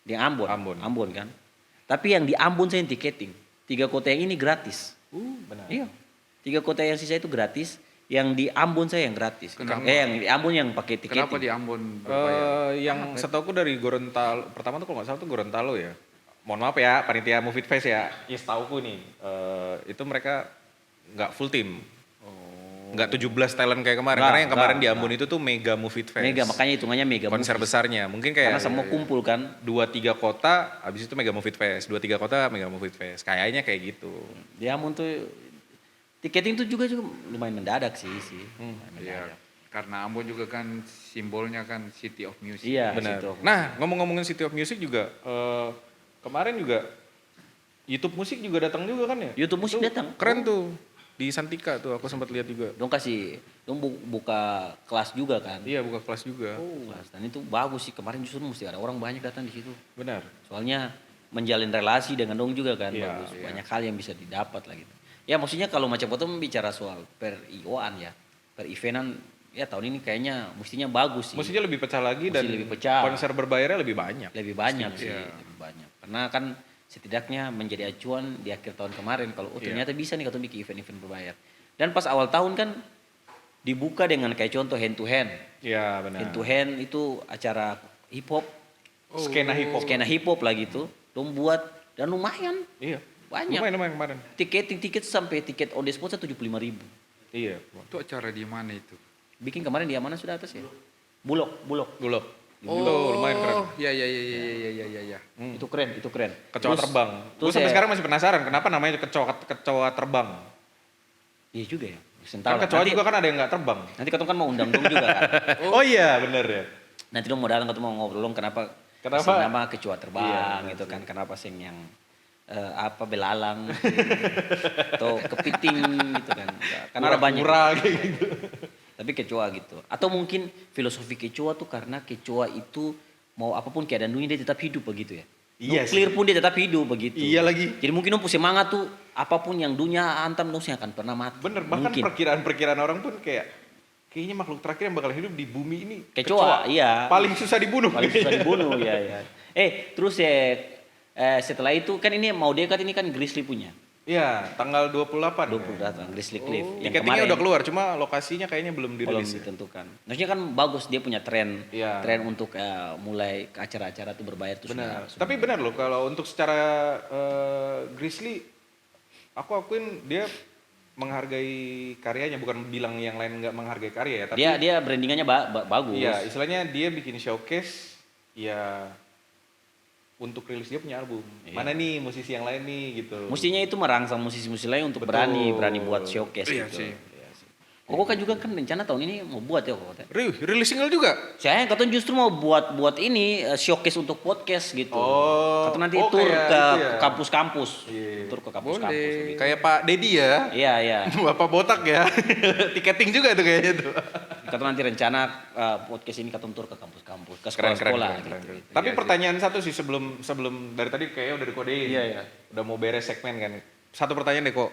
di Ambon. Ambon kan. Tapi yang di Ambon saya yang tiketing. 3 kota yang ini gratis. Benar. Iya. 3 kota yang sisa itu gratis, yang di Ambon saya yang gratis. Kenapa? Yang di Ambon yang pakai tiketing. Kenapa di Ambon berbayar? Yang setahuku dari Gorontalo, pertama tuh kalau nggak salah tuh Gorontalo ya. Mohon maaf ya, panitia Move It Fest ya. Ya setauku nih, itu mereka nggak full team. Nggak 17 talent kayak kemarin. Karena yang kemarin di Ambon itu tuh mega Move It Fest. Mega, makanya hitungannya mega. Konser besarnya. Mungkin kayak karena semua kumpul kan. 2-3 kota, habis itu mega Move It Fest. 2-3 kota mega Move It Fest. Kayaknya kayak gitu. Di Ambon tuh tiketing tuh juga lumayan mendadak sih. Iya. Karena Ambon juga kan simbolnya kan City of Music. Iya, Benar. situ. Nah, ngomong-ngomongin City of Music juga, kemarin juga YouTube Musik juga datang juga kan ya? YouTube Musik Tuh, datang. Keren tuh. Di Santika tuh aku sempat lihat juga. Dong buka kelas juga kan. Iya, buka kelas juga. Kelas. Dan itu bagus sih, kemarin justru mesti ada orang banyak datang di situ. Benar. Soalnya menjalin relasi dengan dong juga kan, Iya, bagus. Banyak hal yang bisa didapat lah gitu. Ya maksudnya kalau macam itu bicara soal per IO-an ya, per eventan ya tahun ini kayaknya mestinya bagus sih. Mestinya lebih pecah lagi Mesti dan lebih pecah. konser berbayarnya lebih banyak. Lebih banyak sih, Iya. lebih banyak. Karena kan setidaknya menjadi acuan di akhir tahun kemarin kalau Iya. ternyata bisa nih kalau bikin event-event berbayar. Dan pas awal tahun kan dibuka dengan kayak contoh hand to hand. Iya, benar. Hand to hand itu acara hip hop, Skena hip hop. skena hip hop lah gitu. Dong buat dan lumayan Iya. banyak. Lumayan kemarin. Tiket sampai tiket on the spot 75.000. Iya. Itu acara di mana itu? Bikin kemarin di mana sudah atas ya? Bulog. Gulok. Itu lumayan keren. Iya. Itu keren. Kecoa Terus- terbang. Gue terus sampai ya- sekarang masih penasaran kenapa namanya kecoa terbang. Iya juga ya. Kan Sental. kecoa juga kan ada yang nggak terbang. Nanti ketemu kan mau undang dong juga kan. Oh iya, bener ya. Nanti dong mau datang ketemu mau ngobrol dong kenapa Kenapa? kasih nama kecoa terbang Iya, gitu kan. Kenapa sing yang belalang atau kepiting gitu kan. Karena ada banyak. Kura-kura kayak gitu. Tapi kecoa gitu. Atau mungkin filosofi kecoa tuh karena kecoa itu mau apapun keadaan dunia dia tetap hidup begitu ya. Iya Nuklir pun dia tetap hidup begitu. Iya lagi. Jadi mungkin dong semangat tuh apapun yang dunia hantam dong akan pernah mati. Bener, bahkan Mungkin. perkiraan orang pun kayaknya makhluk terakhir yang bakal hidup di bumi ini Kecoa, iya. Paling susah dibunuh. Paling susah dibunuh ya. Terus setelah itu kan ini mau dekat ini kan Grizzly punya. Iya, tanggal 28. 20 datang Grizzly Cliff. Yang Tiketingnya kemarin udah keluar, cuma lokasinya kayaknya belum belum dirilis. Ya. ditentukan. Maksudnya kan bagus dia punya tren Iya. tren untuk mulai ke acara-acara tuh berbayar tuh Benar. sudah. Tapi benar loh kalau untuk secara Grizzly aku akuin dia menghargai karyanya, bukan bilang yang lain nggak menghargai karya ya, tapi Dia brandingannya bagus. iya, istilahnya dia bikin showcase ya untuk rilis dia punya album. Iya. Mana nih musisi yang lain nih gitu. Mestinya itu merangsang musisi-musisi lain untuk Betul. berani buat showcase Iya gitu. sih. Koko kan juga kan rencana tahun ini mau buat ya Koko. Rilis single juga. Saya katanya justru mau buat ini showcase untuk podcast gitu. Oh. Katanya nanti Oh, tur kayak ke itu ya? kampus-kampus. Iya. Tur ke kampus-kampus. Boleh. gitu. Kayak Pak Dedi ya. Iya. Bapak botak ya. Tiketing juga tuh kayaknya tuh. Katanya nanti rencana podcast ini katanya tur ke kampus-kampus, ke Keren, sekolah-sekolah keren. gitu. Tapi Iya, pertanyaan satu sih sebelum dari tadi kayaknya udah dikodein. Iya. Udah mau beres segmen kan. Satu pertanyaan deh kok.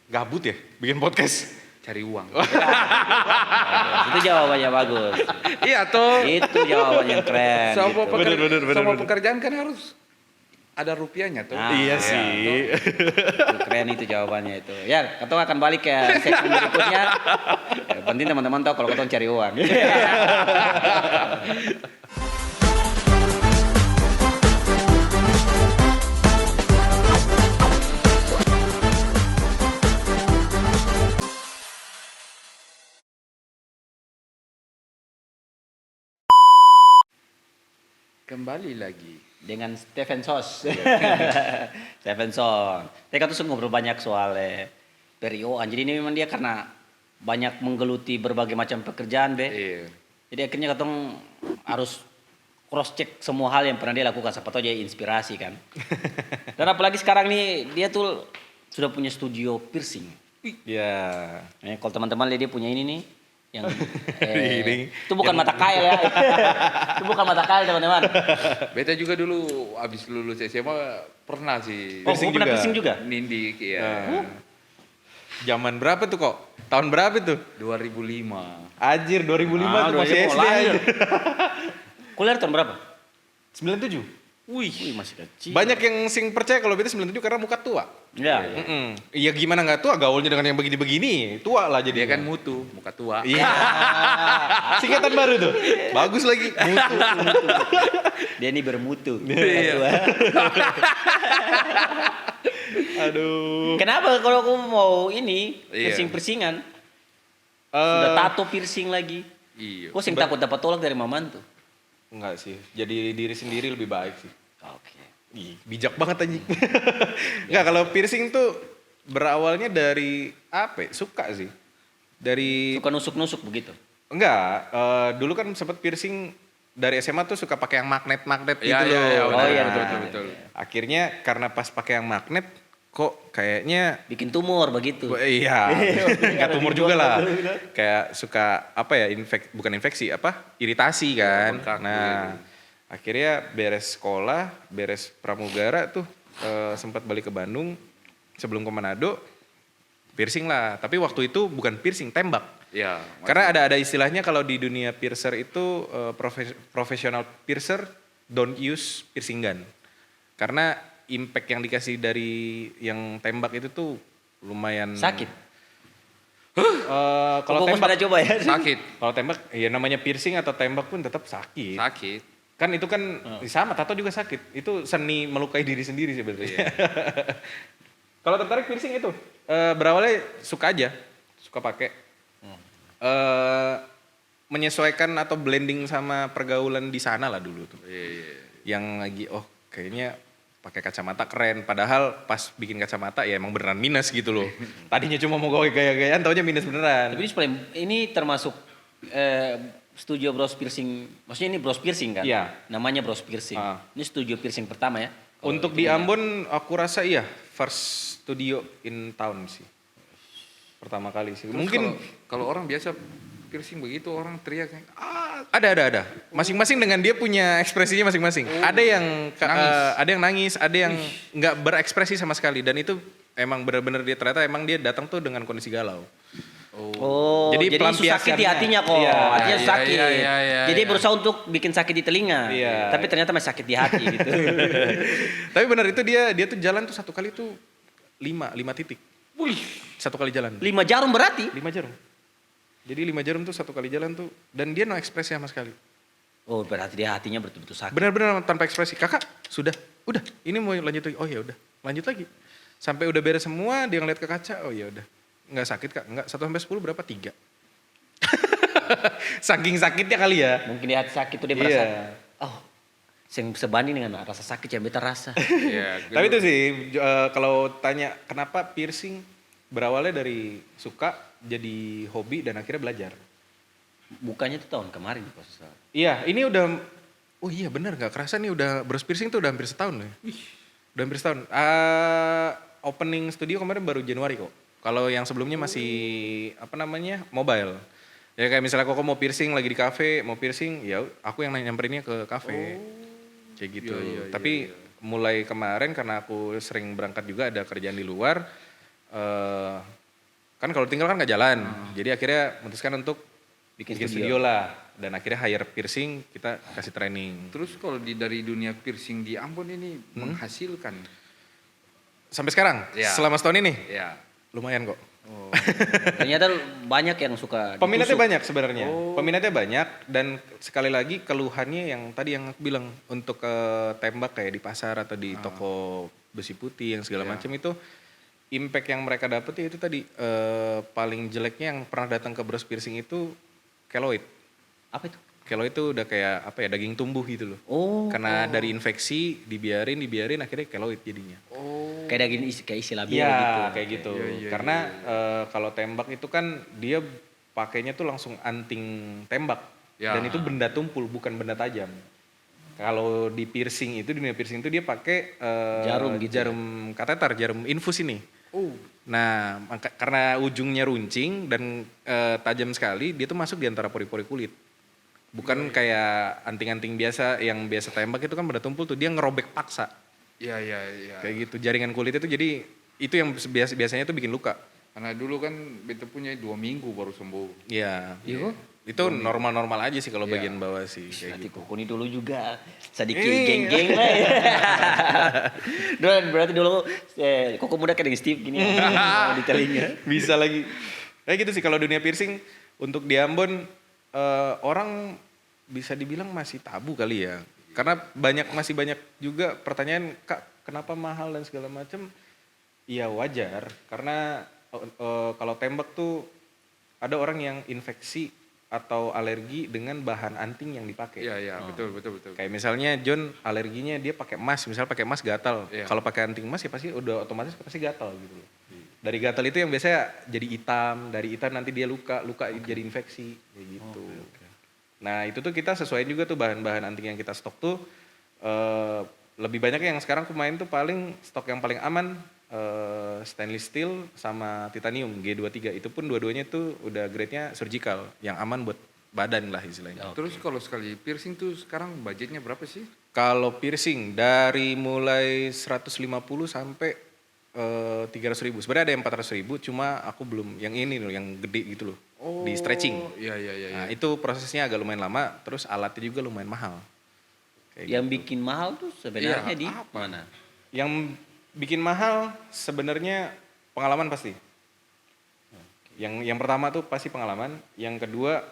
Gabut ya bikin podcast? Cari uang. Itu jawabannya bagus. Iya toh. Itu jawabannya yang keren. Semua gitu. semua pekerjaan kan harus ada rupiahnya tuh. Nah, Iya sih. Itu keren itu jawabannya itu. Ya, Ketua akan balik ke segmen berikutnya. Ya, penting teman-teman tahu kalau Ketua cari uang. Kembali lagi. dengan Stephen Sos. Stephen Sos. Mereka tuh ngobrol banyak soal perioan. Jadi ini memang dia karena banyak menggeluti berbagai macam pekerjaan, Be. Iya. Jadi akhirnya katong harus cross check semua hal yang pernah dia lakukan. Siapa tahu dia inspirasi kan. Dan apalagi sekarang nih dia tuh sudah punya studio piercing. Ya. Kalau teman-teman lihat dia punya ini nih yang Ini. itu bukan mata kail ya. Itu bukan mata kail teman-teman. Beta juga dulu abis lulus SMA pernah sih. Oh, Piercing kamu pernah juga? piercing juga? Nindik ya. Zaman berapa tuh kok? Tahun berapa tuh? 2005. Anjir 2005 tuh masih 2005 SD lahir. aja. Kuliah tahun berapa? 97. Wih, masih kecil. Banyak yang sing percaya kalau beta 97 karena muka tua. Ya. Iya gimana nggak tua gaulnya dengan yang begini-begini. Tua lah jadi. Dia kan mutu, muka tua. Iya. Singkatan baru tuh. Bagus lagi. Mutu. Dia ini bermutu. Iya. Aduh. Kenapa kalau aku mau ini Iya. piercing-piercingan? Sudah Eh, tato piercing lagi. Iya. Kok sing takut dapat tolak dari maman tuh? Enggak sih. Jadi diri sendiri lebih baik sih. Oke. Ih, bijak banget anjing. Enggak, kalau piercing tuh berawalnya dari apa? Ya? Suka sih. Dari Suka nusuk-nusuk begitu. enggak, dulu kan sempet piercing dari SMA tuh suka pakai yang magnet-magnet gitu Iya, iya, loh. iya, Oh, betul, iya, betul, betul, betul. Akhirnya karena pas pakai yang magnet kok kayaknya Bikin tumor begitu. iya, nggak tumor juga lah. Kayak suka apa ya, bukan infeksi, apa? Iritasi kan. bengkak Nah, akhirnya beres sekolah, beres pramugara tuh sempat balik ke Bandung sebelum ke Manado, piercing lah. Tapi waktu itu bukan piercing, tembak. Iya. Karena ada istilahnya kalau di dunia piercer itu profesional piercer don't use piercing gun. Karena impact yang dikasih dari yang tembak itu tuh lumayan Sakit. kalau Kok tembak pada coba ya? sakit, kalau tembak ya namanya piercing atau tembak pun tetap sakit. sakit. Kan itu kan sama, tato juga sakit. Itu seni melukai diri sendiri sebenarnya. Kalau tertarik piercing itu berawalnya suka aja, suka pakai. Menyesuaikan atau blending sama pergaulan di sana lah dulu tuh. Iya, iya. Yang lagi kayaknya pakai kacamata keren, padahal pas bikin kacamata ya emang beneran minus gitu loh. Tadinya cuma mau gaya-gayaan, taunya minus beneran. Tapi ini termasuk studio bros piercing. Maksudnya ini bros piercing kan? Iya. Namanya bros piercing. Ah. Ini studio piercing pertama ya? Kalau Untuk itu di punya. Ambon aku rasa iya first studio in town sih. Pertama kali sih. Terus Mungkin kalau orang biasa piercing begitu orang teriak, ada. Masing-masing dengan dia punya ekspresinya masing-masing. Ada yang Nangis. ada yang nangis, ada yang nggak berekspresi sama sekali dan itu emang benar-benar dia ternyata emang dia datang tuh dengan kondisi galau. Oh, jadi itu sakit di pelampiasannya. hatinya kok. Iya. Hatinya Iya, sakit. iya, iya, iya, Jadi iya. berusaha untuk bikin sakit di telinga. Iya. Tapi ternyata masih sakit di hati gitu. Tapi benar itu dia tuh jalan tuh satu kali tuh 5 titik. Wih, Satu kali jalan. 5 jarum berarti? 5 jarum. Jadi 5 jarum tuh satu kali jalan tuh dan dia no ekspresi sama sekali. Oh, berarti dia hatinya betul-betul sakit. Benar-benar tanpa ekspresi. Kakak, udah. Ini mau lanjut lagi. Oh ya udah, lanjut lagi. Sampai udah beres semua, dia ngeliat ke kaca. Oh ya udah. Nggak sakit kak? Nggak. 1 sampai 10 berapa? 3. Saking sakitnya kali ya. Mungkin di hati sakit tuh dia merasa, oh, sebanding dengan rasa sakit yang beta rasa. Iya. Tapi itu sih kalau tanya kenapa piercing berawalnya dari suka jadi hobi dan akhirnya belajar. Bukannya itu tahun kemarin kalau salah. Iya, ini udah oh iya benar nggak kerasa nih udah bros piercing tuh udah hampir setahun ya. Udah hampir setahun. Opening studio kemarin baru Januari kok. Kalau yang sebelumnya masih apa namanya mobile. Ya kayak misalnya kok mau piercing lagi di kafe, mau piercing, ya aku yang nyamperin ke kafe. Kayak gitu. Iya, iya, Tapi mulai kemarin karena aku sering berangkat juga ada kerjaan di luar. Kan kalau tinggal kan nggak jalan. Jadi akhirnya memutuskan untuk bikin studio lah. Dan akhirnya hire piercing, kita kasih training. Terus kalau dari dunia piercing di Ambon ini menghasilkan, Sampai sekarang, Iya. selama setahun ini, ya. lumayan kok. Oh. Ternyata banyak yang suka Peminatnya ditusuk. banyak sebenarnya. Peminatnya banyak dan sekali lagi keluhannya yang tadi yang aku bilang untuk tembak kayak di pasar atau di toko besi putih yang segala macam itu impact yang mereka dapat ya itu tadi paling jeleknya yang pernah datang ke bros piercing itu keloid. Apa itu? keloid itu udah kayak apa ya, daging tumbuh gitu loh. Oh. Karena dari infeksi dibiarin akhirnya keloid jadinya. Oh. Kayak daging kayak isi labil Iya, gitu. kayak gitu. Iya, iya, Karena kalau tembak itu kan dia pakainya tuh langsung anting tembak. Ya. Dan itu benda tumpul, bukan benda tajam. Kalau di piercing itu, dunia piercing itu dia pakai Jarum gitu ya? jarum kateter, jarum infus ini. Oh. Nah, karena ujungnya runcing dan tajam sekali, dia tuh masuk di antara pori-pori kulit. Bukan kayak anting-anting biasa yang biasa tembak itu kan benda tumpul tuh, dia ngerobek paksa. Iya, iya, iya. Kayak gitu, jaringan kulit itu jadi itu yang biasanya tuh bikin luka. Karena dulu kan beta punya 2 minggu baru sembuh. Iya. Iya. Itu normal-normal aja sih kalau Iya. bagian bawah sih kayak Nanti gitu. Koko ini dulu juga sedikit Ini. geng-geng lah ya. Dan berarti dulu Koko muda kayak dengan Steve gini di telinga. Bisa lagi. Kayak gitu sih kalau dunia piercing untuk di Ambon orang bisa dibilang masih tabu kali ya. Karena masih banyak juga pertanyaan, Kak, kenapa mahal dan segala macam? Iya wajar karena kalau tembak tuh ada orang yang infeksi atau alergi dengan bahan anting yang dipakai. Iya, iya, betul. Kayak misalnya John alerginya dia pakai emas, misal pakai emas gatal. Iya. Kalau pakai anting emas ya pasti udah otomatis pasti gatal gitu loh. Dari gatal itu yang biasanya jadi hitam, dari hitam nanti dia luka jadi infeksi kayak gitu. Nah, itu tuh kita sesuaiin juga tuh bahan-bahan anting yang kita stok tuh lebih banyak yang sekarang aku main tuh paling stok yang paling aman stainless steel sama titanium G23. Itu pun dua-duanya tuh udah grade-nya surgical yang aman buat badan lah istilahnya. Terus kalau sekali piercing tuh sekarang budgetnya berapa sih? Kalau piercing dari mulai 150 sampai 300 ribu. Sebenarnya ada yang 400 ribu, cuma aku belum yang ini loh, yang gede gitu loh, di stretching. Iya, iya, iya. Nah itu prosesnya agak lumayan lama, terus alatnya juga lumayan mahal. Kayak Yang gitu. bikin mahal tuh sebenarnya Iya, di apa? mana? Yang bikin mahal sebenarnya pengalaman pasti. Yang pertama tuh pasti pengalaman, yang kedua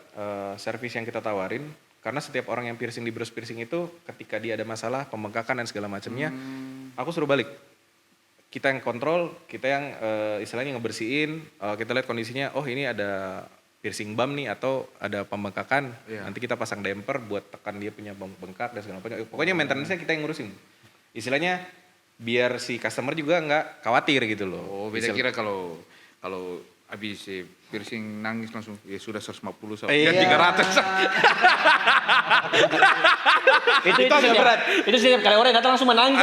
servis yang kita tawarin. Karena setiap orang yang piercing di bros piercing itu ketika dia ada masalah pembengkakan dan segala macamnya, aku suruh balik. Kita yang kontrol, kita yang istilahnya ngebersihin, kita lihat kondisinya, oh ini ada piercing bump nih atau ada pembengkakan, Iya. nanti kita pasang damper buat tekan dia punya bengkak dan segala macam. Pokoknya maintenance-nya kita yang ngurusin. Istilahnya biar si customer juga nggak khawatir gitu loh. Oh, beda kira kalau habis piercing nangis langsung ya sudah 150 so. Iya. Ya 300. Itu agak berat. Itu setiap kali orang datang langsung menangis.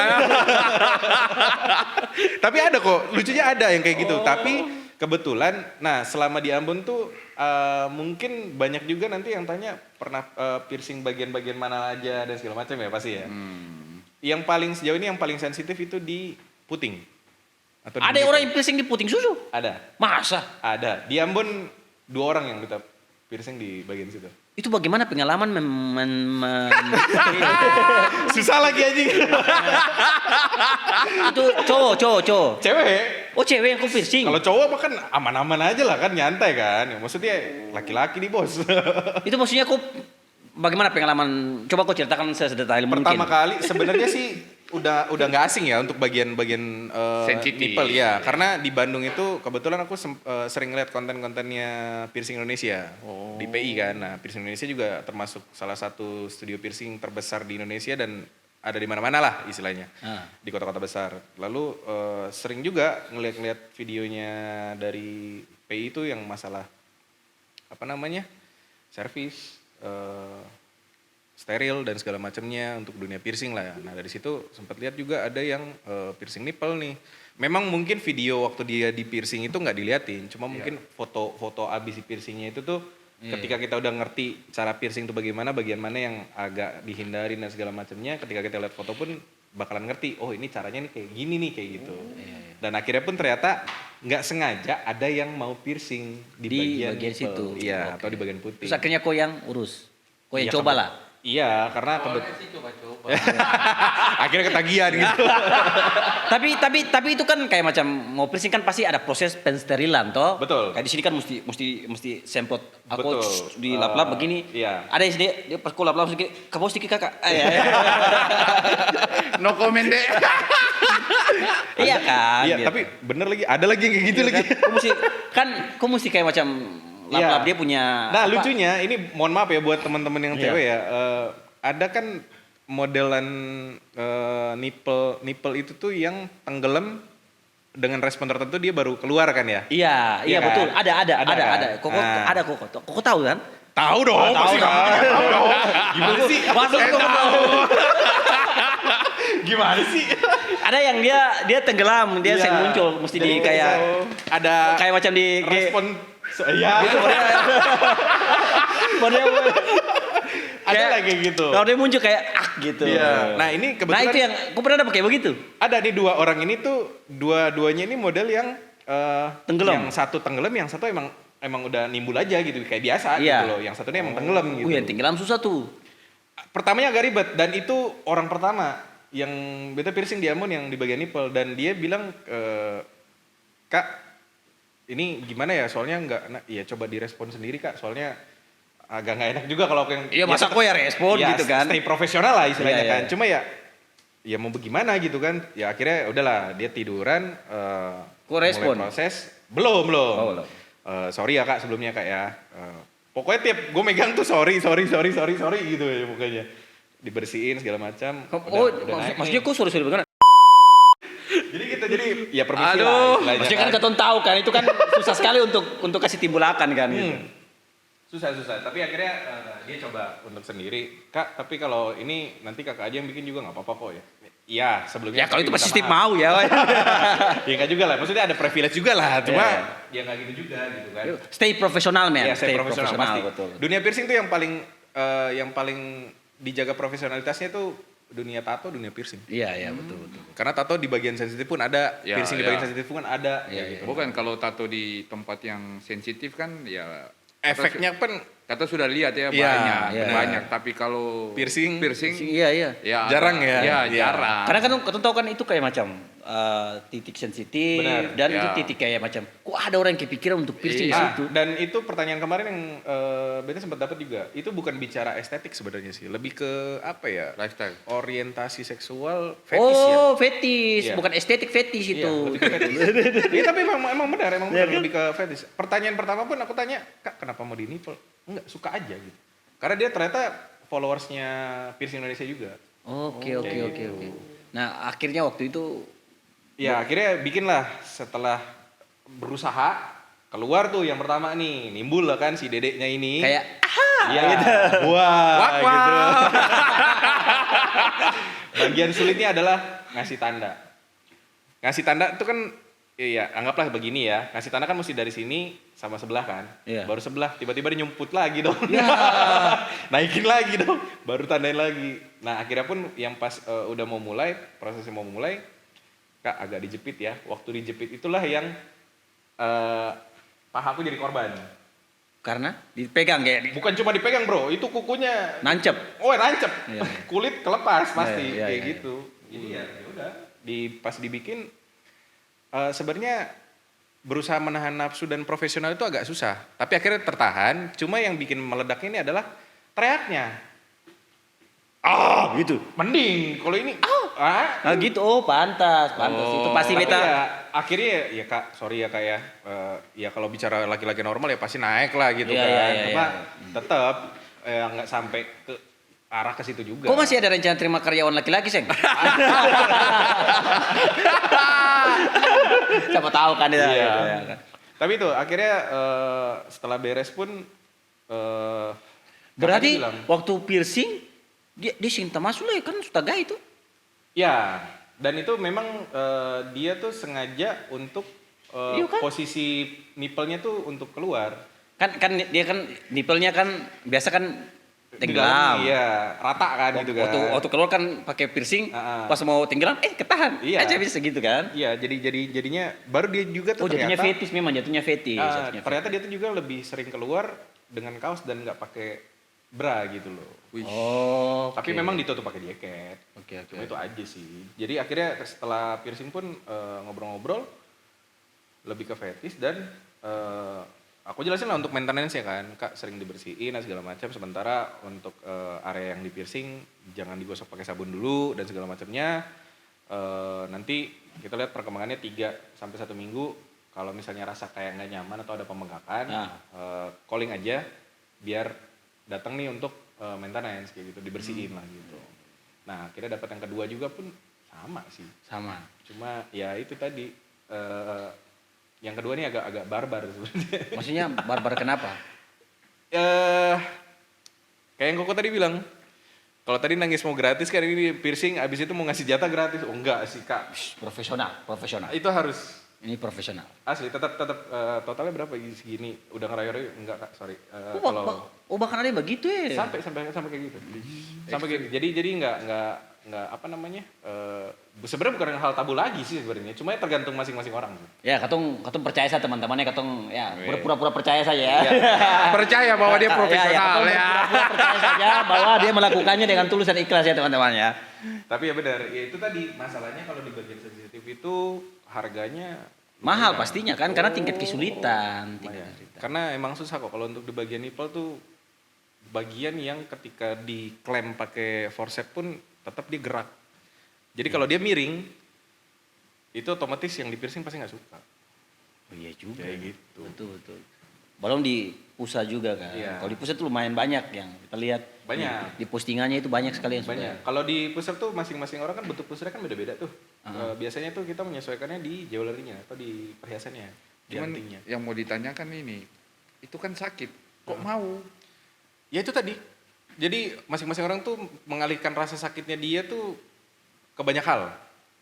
Tapi ada kok, lucunya ada yang kayak gitu. Tapi kebetulan, nah selama di Ambon tuh mungkin banyak juga nanti yang tanya pernah piercing bagian-bagian mana aja dan segala macam ya pasti ya. Yang paling sejauh ini yang paling sensitif itu di puting. Atau di Ada nipple. orang yang piercing di puting susu? Ada, Masa? ada. Di Ambon 2 orang yang kita piercing di bagian situ. Itu bagaimana pengalaman Susah lagi anjing. itu cowok. Cewek. Oh cewek yang kau piercing. Kalau cowok mah kan aman-aman aja lah kan, nyantai kan. Ya, maksudnya laki-laki nih bos. Itu maksudnya kau bagaimana pengalaman? Coba kau ceritakan sedetail mungkin. Pertama kali sebenarnya sih udah nggak asing ya untuk bagian-bagian Sensitif. nipple ya. Karena di Bandung itu kebetulan aku sering lihat konten-kontennya Piercing Indonesia di PI kan. Nah, Piercing Indonesia juga termasuk salah satu studio piercing terbesar di Indonesia dan ada di mana-mana lah istilahnya. Di kota-kota besar. Lalu sering juga ngeliat-ngeliat videonya dari PI itu yang masalah apa namanya? Servis steril dan segala macamnya untuk dunia piercing lah ya. Nah dari situ sempat lihat juga ada yang piercing nipple nih. Memang mungkin video waktu dia di piercing itu nggak diliatin, cuma mungkin foto abis di piercingnya itu tuh ketika kita udah ngerti cara piercing itu bagaimana, bagian mana yang agak dihindari dan segala macamnya, ketika kita lihat foto pun bakalan ngerti, oh ini caranya nih kayak gini nih kayak gitu. Dan akhirnya pun ternyata nggak sengaja ada yang mau piercing di bagian nipple. situ. Iya, atau di bagian putih. Terus akhirnya kau yang urus. Kau yang Iya, coba lah. Iya, karena sih coba-coba. akhirnya ketagihan gitu. tapi itu kan kayak macam mau piercing kan pasti ada proses pensterilan toh. Betul. Kayak di sini kan mesti semprot aku Betul. di lap-lap begini. Iya. Ada yang dia pas kau lap-lap sedikit, kamu sedikit kakak. No comment deh. Iya kan. Iya, gitu. tapi bener lagi, ada lagi yang kayak gitu Iya lagi. kan? Kau mesti kayak macam lap-lap Iya. dia punya. Nah apa? lucunya ini mohon maaf ya buat teman-teman yang Iya. cewek ya. Ada kan modelan nipple itu tuh yang tenggelam dengan respon tertentu dia baru keluar kan ya? Iya, Iya kan? betul. Ada. Ada kan? Koko Nah. ada Koko. Koko tahu kan? Tahu dong, Tahu pasti kan? tahu dong. Gimana sih? Masuk Saya Koko tahu. Gimana sih? Ada yang dia tenggelam, dia Iya. sering muncul, mesti Jadi di kayak ada kayak macam di respon. Iya. gitu. Baru dia Ada lagi gitu. Kalau dia muncul kayak gitu. Iya. Nah ini Nah kebetulan itu yang aku pernah dapat kayak begitu. ada nih dua orang ini tuh dua-duanya ini model yang Tenggelam. Yang satu tenggelam, yang satu emang udah nimbul aja gitu kayak biasa Iya. gitu loh. Yang satunya emang tenggelam gitu. Yang tenggelam susah tuh. Pertamanya agak ribet dan itu orang pertama yang beta piercing diamond yang di bagian nipple dan dia bilang Kak ini gimana ya soalnya nggak ya coba direspon sendiri Kak soalnya agak nggak enak juga kalau yang Iya masa kok ya respon ya, gitu kan. stay profesional lah istilahnya Iya, kan iya. cuma ya mau bagaimana gitu kan ya akhirnya udahlah dia tiduran Kok respon? mulai proses belum Oh, belum. sorry ya Kak sebelumnya Kak ya pokoknya tiap gue megang tuh sorry gitu ya pokoknya dibersihin segala macam Maksudnya kok suruh bagaimana? jadi gitu jadi ya permisi lah Aduh. istilahnya Maksudnya kan keton tahu kan itu kan susah sekali untuk kasih timbulakan kan gitu. susah tapi akhirnya dia coba untuk sendiri Kak tapi kalau ini nanti kakak aja yang bikin juga nggak apa-apa kok ya iya sebelumnya Ya kalau tapi itu pasti minta Steve maaf. mau ya. Ya nggak juga lah maksudnya ada privilege juga lah cuma Iya. ya nggak gitu juga gitu kan Stay profesional man. ya saya profesional pasti betul. dunia piercing tuh yang paling dijaga profesionalitasnya tuh dunia tato dunia piercing Iya betul. karena tato di bagian sensitif pun ada Ya, piercing di ya. bagian sensitif pun ada Iya, kayak gitu. Bukan kalau tato di tempat yang sensitif kan ya efeknya pun kata sudah lihat ya Iya, banyak tapi kalau Piercing. Iya. ya Jarang ya? ya Iya. jarang Karena kan keton tahu kan itu kayak macam titik sensitif Benar. dan Ya. itu titik kayak macam kok ada orang yang kepikiran untuk piercing di Iya. situ. dan itu pertanyaan kemarin yang Beta sempat dapat juga itu bukan bicara estetik sebenarnya sih lebih ke apa ya lifestyle orientasi seksual fetis ya fetis, Iya. bukan estetik fetis Iya, itu. lebih ke fetis. Iya, tapi emang benar Iya kan? lebih ke fetis. Pertanyaan pertama pun aku tanya, Kak kenapa mau di nipple? Enggak, suka aja gitu. Karena dia ternyata followersnya Piercing Indonesia juga. Oke. gitu. Nah, akhirnya waktu itu Ya akhirnya bikinlah setelah berusaha keluar tuh yang pertama nih nimbul lah kan si dedeknya ini. kayak Iya, wah gitu. Bagian sulitnya adalah ngasih tanda. Ngasih tanda itu kan iya, anggaplah begini ya. Ngasih tanda kan mesti dari sini sama sebelah kan. Iya. Baru sebelah tiba-tiba dia nyumput lagi dong. Ya. Naikin lagi dong. Baru tandain lagi. Nah, akhirnya pun yang pas udah mau mulai, prosesnya mau mulai, Kak agak dijepit ya. Waktu dijepit itulah yang pahaku jadi korban. karena dipegang kayak Bukan cuma dipegang, Bro. Itu kukunya nancep. oh nancep Iya. kulit kelepas pasti Iya, kayak iya. gitu jadi ya udah pas dibikin sebenarnya berusaha menahan nafsu dan profesional itu agak susah tapi akhirnya tertahan cuma yang bikin meledak ini adalah teriaknya gitu. mending kalau ini Ah gitu. Oh, pantas. Itu pasti Tapi beta. ya, akhirnya ya Kak sorry ya Kak ya ya kalau bicara laki-laki normal ya pasti naik lah gitu Iya, kan iya, iya, cuma iya. tetap nggak sampai ke arah ke situ juga. Kok masih ada rencana terima karyawan laki-laki, Seng? Siapa tahu kan ya. Iya. Gitu, ya. Tapi itu akhirnya setelah beres pun Berarti kakaknya bilang, waktu piercing dia cinta masuk lah kan sudah gay itu. ya dan itu memang dia tuh sengaja untuk Iya kan? posisi nipelnya tuh untuk keluar. Kan dia kan nipelnya kan biasa kan Di tenggelam. dalam, iya rata kan gitu kan. Waktu keluar kan pakai piercing, Ah, ah. pas mau tenggelam ketahan. Iya. Aja bisa gitu kan. Iya jadinya baru dia juga tuh Oh, jatuhnya ternyata fetis memang jatuhnya fetis. jatuhnya ternyata dia tuh juga lebih sering keluar dengan kaos dan nggak pakai bra gitu loh. fetis. Oh. Tapi memang ditutup pakai jaket. Oke. Cuma itu aja sih. Jadi akhirnya setelah piercing pun ngobrol-ngobrol lebih ke fetis dan aku jelasin lah untuk maintenance ya kan, Kak sering dibersihin dan segala macam. Sementara untuk area yang di piercing jangan digosok pakai sabun dulu dan segala macamnya. Nanti kita lihat perkembangannya 3 sampai 1 minggu. kalau misalnya rasa kayak nggak nyaman atau ada pembengkakan, Nah. calling aja biar datang nih untuk maintenance kayak gitu, dibersihin lah gitu. Nah akhirnya dapat yang kedua juga pun sama sih, Sama. cuma ya itu tadi yang kedua nih agak barbar sebenarnya. Maksudnya barbar kenapa? Kayak yang Koko tadi bilang, kalau tadi nangis mau gratis kan ini piercing, abis itu mau ngasih jatah gratis. Oh enggak sih kak, Profesional. itu harus Ini profesional. asli tetap totalnya berapa segini, udah ngerayu-rayu enggak kak, sorry. Kalau Bahkan ada yang begitu ya? sampai kayak gitu, sampai kayak gitu. Jadi enggak apa namanya, sebenarnya bukan hal tabu lagi sih sebenarnya, cuma ya tergantung masing-masing orang. Ya, katong percaya saja teman-temannya, katong ya pura-pura percaya saja ya. Percaya bahwa dia katong profesional ya. pura-pura percaya saja bahwa dia melakukannya dengan tulus dan ikhlas ya teman-teman ya. Tapi ya benar, ya itu tadi masalahnya kalau di bagian sensitif itu harganya Mahal lumayan. pastinya kan, karena tingkat kesulitan. Lumayan. Karena emang susah kok kalau untuk di bagian nipple tuh bagian yang ketika diklem pakai forceps pun tetap dia gerak. Jadi kalau dia miring itu otomatis yang di piercing pasti nggak suka. Oh, iya juga. Kayak gitu. Betul. Belum di pusat juga kan. Iya. Kalau di pusat tuh lumayan banyak yang kita lihat. Banyak. Di postingannya itu banyak sekali yang sudah. Banyak. Kalau di pusat tuh masing-masing orang kan bentuk pusatnya kan beda-beda tuh. Biasanya tuh kita menyesuaikannya di jewelry-nya atau di perhiasannya, di Cuman antingnya. yang mau ditanyakan ini, itu kan sakit. Kok mau? Ya itu tadi. Jadi masing-masing orang tuh mengalihkan rasa sakitnya dia tuh ke banyak hal.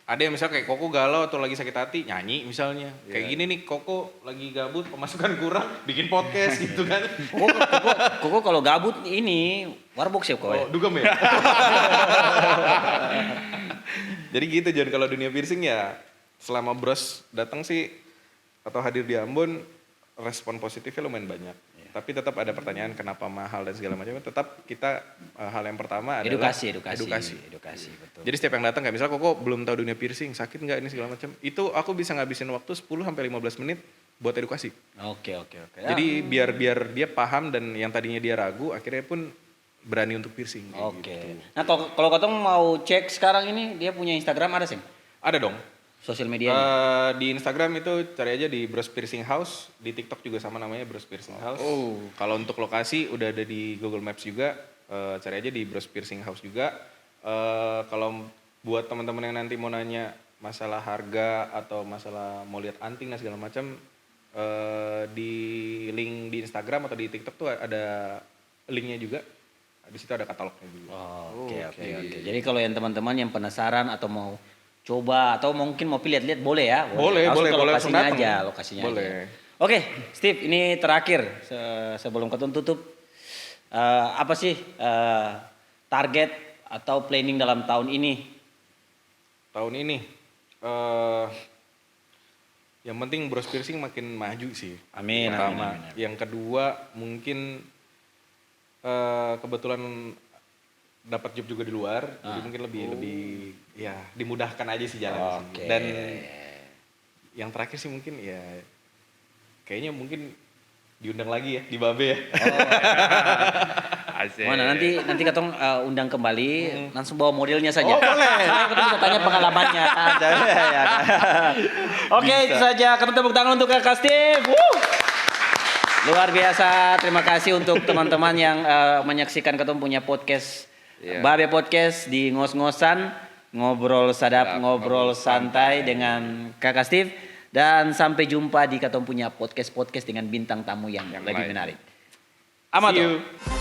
Ada yang misalnya kayak Koko galau atau lagi sakit hati, nyanyi misalnya. Kayak gini nih, Koko lagi gabut, pemasukan kurang, bikin podcast gitu kan. Koko kalau gabut ini warbox ya kok. Oh, dugem ya? Jadi gitu John, kalau dunia piercing ya selama Bros datang sih atau hadir di Ambon, respon positifnya lumayan banyak. Tapi tetap ada pertanyaan kenapa mahal dan segala macam. Tetap kita hal yang pertama adalah Edukasi. Betul. Jadi setiap yang datang kayak misalnya Koko belum tahu dunia piercing, sakit nggak ini segala macam. Itu aku bisa ngabisin waktu 10 sampai 15 menit buat edukasi. Oke. Jadi biar dia paham dan yang tadinya dia ragu akhirnya pun berani untuk piercing. kayak Oke. gitu. Nah, kalau katong mau cek sekarang ini dia punya Instagram ada sih? Ada dong. Sosial media. Di Instagram itu cari aja di Bros Piercing House, di TikTok juga sama namanya Bros Piercing House. Kalau untuk lokasi udah ada di Google Maps juga, cari aja di Bros Piercing House juga. Kalau buat teman-teman yang nanti mau nanya masalah harga atau masalah mau lihat anting dan segala macam, di link di Instagram atau di TikTok tuh ada linknya juga. Di situ ada katalognya juga. Oke. Jadi kalau yang teman-teman yang penasaran atau mau coba atau mungkin mau lihat-lihat boleh ya? Boleh, Langsung ke boleh, lokasinya langsung aja, datang. lokasinya Boleh. aja. Oke, Steve, ini terakhir sebelum ketun tutup. Apa sih target atau planning dalam tahun ini? Tahun ini yang penting Bros Piercing makin maju sih. Amin. Pertama. Yang kedua mungkin kebetulan dapat job juga di luar, jadi mungkin lebih ya dimudahkan aja sih jalan sih. Dan yang terakhir sih mungkin ya kayaknya mungkin diundang lagi ya di Babe ya. Asik. Mana nanti katong undang kembali, langsung bawa modelnya saja. Oh, boleh. Saya kita bisa tanya pengalamannya. Oke, itu saja. Kita tepuk tangan untuk Kak Steve. Luar biasa. Terima kasih untuk teman-teman yang menyaksikan ketemu punya podcast Babe Podcast di ngos-ngosan, ngobrol sadap, ngobrol santai dengan Kakak Steve. Dan sampai jumpa di ketemu punya podcast dengan bintang tamu yang lebih lain. menarik. See Amato. you.